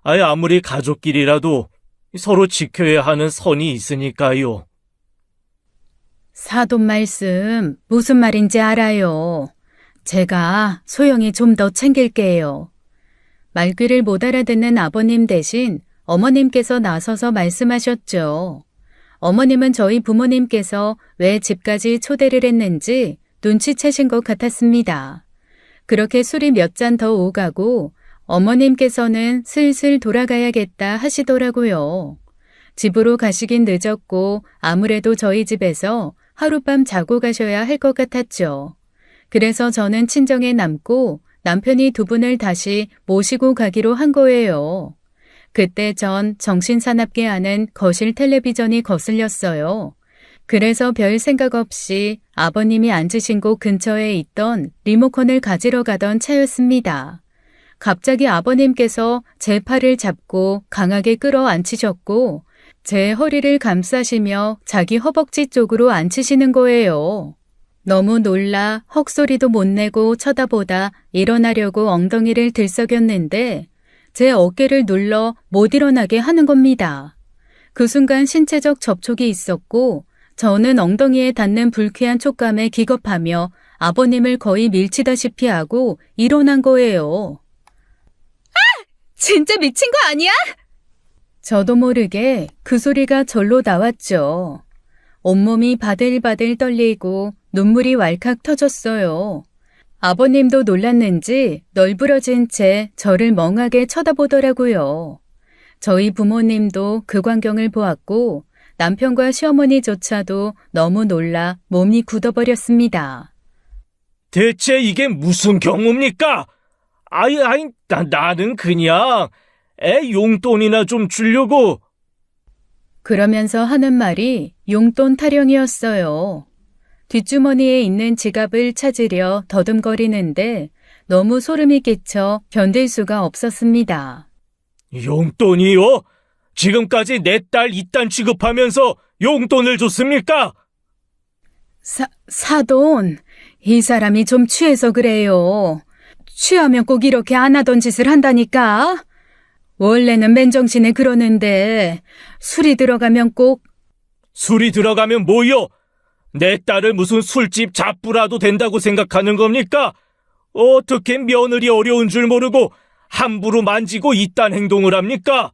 아무리 가족끼리라도 서로 지켜야 하는 선이 있으니까요. 사돈 말씀 무슨 말인지 알아요. 제가 소영이 좀 더 챙길게요. 말귀를 못 알아듣는 아버님 대신 어머님께서 나서서 말씀하셨죠. 어머님은 저희 부모님께서 왜 집까지 초대를 했는지 눈치채신 것 같았습니다. 그렇게 술이 몇 잔 더 오가고 어머님께서는 슬슬 돌아가야겠다 하시더라고요. 집으로 가시긴 늦었고 아무래도 저희 집에서 하룻밤 자고 가셔야 할 것 같았죠. 그래서 저는 친정에 남고 남편이 두 분을 다시 모시고 가기로 한 거예요. 그때 전 정신사납게 하는 거실 텔레비전이 거슬렸어요. 그래서 별 생각 없이 아버님이 앉으신 곳 근처에 있던 리모컨을 가지러 가던 차였습니다. 갑자기 아버님께서 제 팔을 잡고 강하게 끌어안치셨고 제 허리를 감싸시며 자기 허벅지 쪽으로 앉히시는 거예요. 너무 놀라 헉소리도 못 내고 쳐다보다 일어나려고 엉덩이를 들썩였는데 제 어깨를 눌러 못 일어나게 하는 겁니다. 그 순간 신체적 접촉이 있었고 저는 엉덩이에 닿는 불쾌한 촉감에 기겁하며 아버님을 거의 밀치다시피 하고 일어난 거예요. 진짜 미친 거 아니야? 저도 모르게 그 소리가 절로 나왔죠. 온몸이 바들바들 떨리고 눈물이 왈칵 터졌어요. 아버님도 놀랐는지 널브러진 채 저를 멍하게 쳐다보더라고요. 저희 부모님도 그 광경을 보았고 남편과 시어머니조차도 너무 놀라 몸이 굳어버렸습니다. 대체 이게 무슨 경우입니까? 나는 그냥 애 용돈이나 좀 주려고. 그러면서 하는 말이 용돈 타령이었어요. 뒷주머니에 있는 지갑을 찾으려 더듬거리는데 너무 소름이 끼쳐 견딜 수가 없었습니다. 용돈이요? 지금까지 내 딸 이딴 취급하면서 용돈을 줬습니까? 사돈, 이 사람이 좀 취해서 그래요. 취하면 꼭 이렇게 안 하던 짓을 한다니까. 원래는 맨정신에 그러는데 술이 들어가면 꼭. 술이 들어가면 뭐요? 내 딸을 무슨 술집 잡부라도 된다고 생각하는 겁니까? 어떻게 며느리 어려운 줄 모르고 함부로 만지고 이딴 행동을 합니까?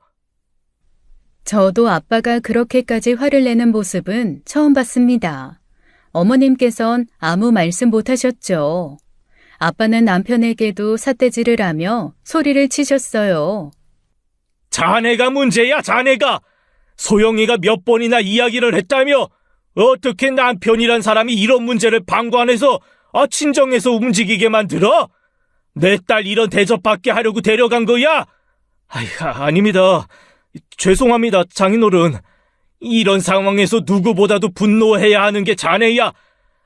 저도 아빠가 그렇게까지 화를 내는 모습은 처음 봤습니다. 어머님께선 아무 말씀 못 하셨죠. 아빠는 남편에게도 삿대질을 하며 소리를 치셨어요. 자네가 문제야, 자네가. 소영이가 몇 번이나 이야기를 했다며 어떻게 남편이란 사람이 이런 문제를 방관해서 친정에서 움직이게 만들어? 내 딸 이런 대접받게 하려고 데려간 거야? 아닙니다. 죄송합니다, 장인어른. 이런 상황에서 누구보다도 분노해야 하는 게 자네야.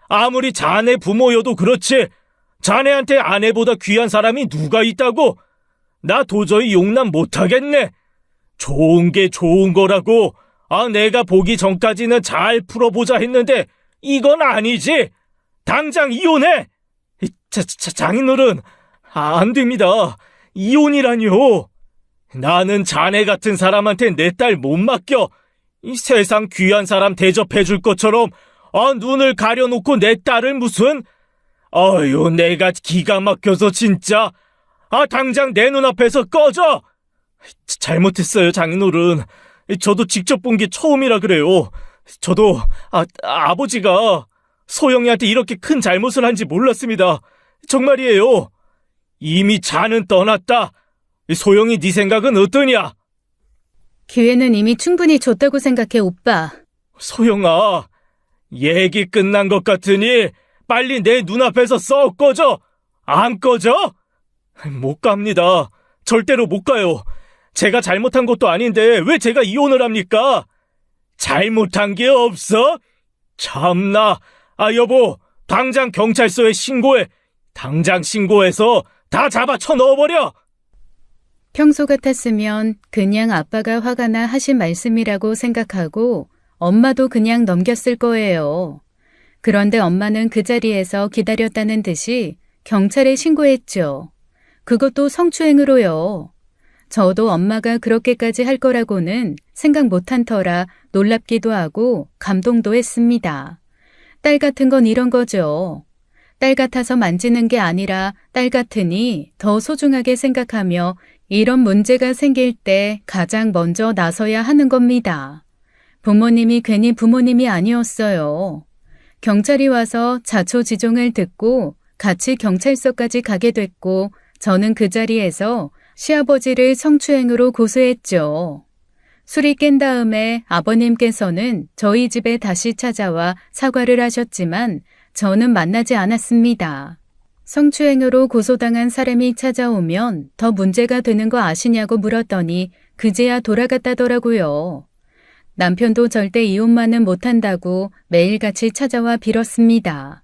아무리 자네 부모여도 그렇지. 자네한테 아내보다 귀한 사람이 누가 있다고? 나 도저히 용납 못하겠네. 좋은 게 좋은 거라고. 내가 보기 전까지는 잘 풀어보자 했는데 이건 아니지. 당장 이혼해. 장인어른, 안 됩니다. 이혼이라뇨. 나는 자네 같은 사람한테 내 딸 못 맡겨. 이 세상 귀한 사람 대접해줄 것처럼 눈을 가려놓고 내 딸을 무슨. 내가 기가 막혀서 진짜. 당장 내 눈앞에서 꺼져. 잘못했어요, 장인어른. 저도 직접 본 게 처음이라 그래요. 저도 아버지가 소영이한테 이렇게 큰 잘못을 한지 몰랐습니다. 정말이에요. 이미 자는 떠났다. 소영이 네 생각은 어떠냐? 기회는 이미 충분히 줬다고 생각해, 오빠. 소영아, 얘기 끝난 것 같으니 빨리 내 눈앞에서 썩 꺼져. 안 꺼져? 못 갑니다. 절대로 못 가요. 제가 잘못한 것도 아닌데 왜 제가 이혼을 합니까? 잘못한 게 없어? 참나. 여보, 당장 경찰서에 신고해. 당장 신고해서 다 잡아쳐 넣어버려. 평소 같았으면 그냥 아빠가 화가 나 하신 말씀이라고 생각하고 엄마도 그냥 넘겼을 거예요. 그런데 엄마는 그 자리에서 기다렸다는 듯이 경찰에 신고했죠. 그것도 성추행으로요. 저도 엄마가 그렇게까지 할 거라고는 생각 못한 터라 놀랍기도 하고 감동도 했습니다. 딸 같은 건 이런 거죠. 딸 같아서 만지는 게 아니라 딸 같으니 더 소중하게 생각하며 이런 문제가 생길 때 가장 먼저 나서야 하는 겁니다. 부모님이 괜히 부모님이 아니었어요. 경찰이 와서 자초지종을 듣고 같이 경찰서까지 가게 됐고 저는 그 자리에서 시아버지를 성추행으로 고소했죠. 술이 깬 다음에 아버님께서는 저희 집에 다시 찾아와 사과를 하셨지만 저는 만나지 않았습니다. 성추행으로 고소당한 사람이 찾아오면 더 문제가 되는 거 아시냐고 물었더니 그제야 돌아갔다더라고요. 남편도 절대 이혼만은 못한다고 매일같이 찾아와 빌었습니다.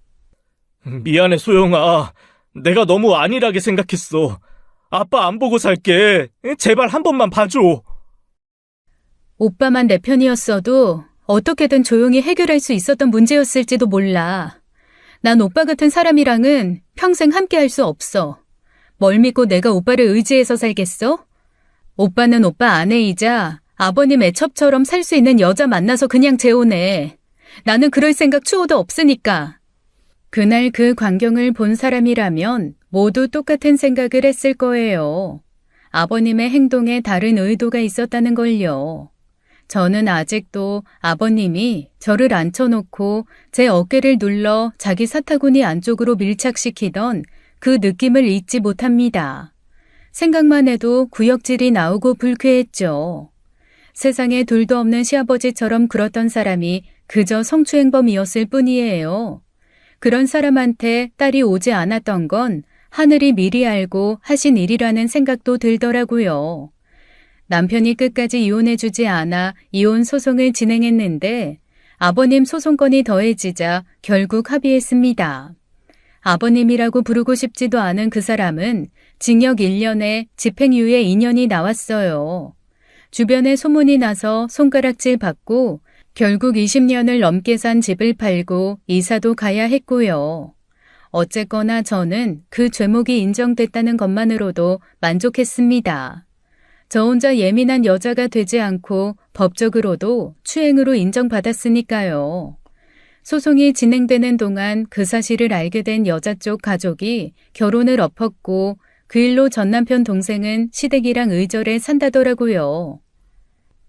미안해, 소영아. 내가 너무 안일하게 생각했어. 아빠 안 보고 살게. 제발 한 번만 봐줘. 오빠만 내 편이었어도 어떻게든 조용히 해결할 수 있었던 문제였을지도 몰라. 난 오빠 같은 사람이랑은 평생 함께 할 수 없어. 뭘 믿고 내가 오빠를 의지해서 살겠어? 오빠는 오빠 아내이자 아버님 애첩처럼 살 수 있는 여자 만나서 그냥 재혼해. 나는 그럴 생각 추호도 없으니까. 그날 그 광경을 본 사람이라면 모두 똑같은 생각을 했을 거예요. 아버님의 행동에 다른 의도가 있었다는 걸요. 저는 아직도 아버님이 저를 앉혀놓고 제 어깨를 눌러 자기 사타구니 안쪽으로 밀착시키던 그 느낌을 잊지 못합니다. 생각만 해도 구역질이 나오고 불쾌했죠. 세상에 둘도 없는 시아버지처럼 굴었던 사람이 그저 성추행범이었을 뿐이에요. 그런 사람한테 딸이 오지 않았던 건 하늘이 미리 알고 하신 일이라는 생각도 들더라고요. 남편이 끝까지 이혼해주지 않아 이혼 소송을 진행했는데 아버님 소송건이 더해지자 결국 합의했습니다. 아버님이라고 부르고 싶지도 않은 그 사람은 징역 1년에 집행유예 2년이 나왔어요. 주변에 소문이 나서 손가락질 받고 결국 20년을 넘게 산 집을 팔고 이사도 가야 했고요. 어쨌거나 저는 그 죄목이 인정됐다는 것만으로도 만족했습니다. 저 혼자 예민한 여자가 되지 않고 법적으로도 추행으로 인정받았으니까요. 소송이 진행되는 동안 그 사실을 알게 된 여자 쪽 가족이 결혼을 엎었고 그 일로 전 남편 동생은 시댁이랑 의절에 산다더라고요.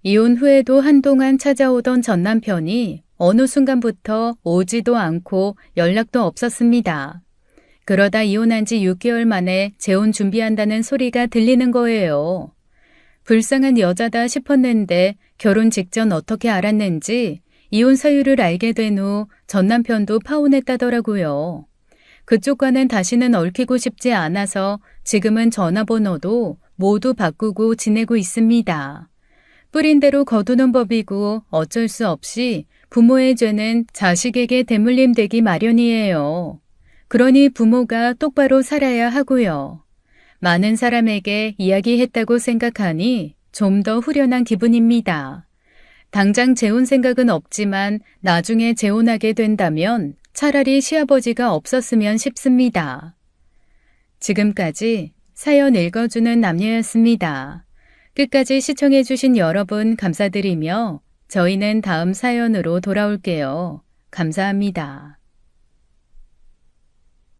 이혼 후에도 한동안 찾아오던 전 남편이 어느 순간부터 오지도 않고 연락도 없었습니다. 그러다 이혼한 지 6개월 만에 재혼 준비한다는 소리가 들리는 거예요. 불쌍한 여자다 싶었는데 결혼 직전 어떻게 알았는지 이혼 사유를 알게 된 후 전 남편도 파혼했다더라고요. 그쪽과는 다시는 얽히고 싶지 않아서 지금은 전화번호도 모두 바꾸고 지내고 있습니다. 뿌린 대로 거두는 법이고 어쩔 수 없이 부모의 죄는 자식에게 대물림 되기 마련이에요. 그러니 부모가 똑바로 살아야 하고요. 많은 사람에게 이야기했다고 생각하니 좀 더 후련한 기분입니다. 당장 재혼 생각은 없지만 나중에 재혼하게 된다면 차라리 시아버지가 없었으면 싶습니다. 지금까지 사연 읽어주는 남녀였습니다. 끝까지 시청해주신 여러분 감사드리며 저희는 다음 사연으로 돌아올게요. 감사합니다.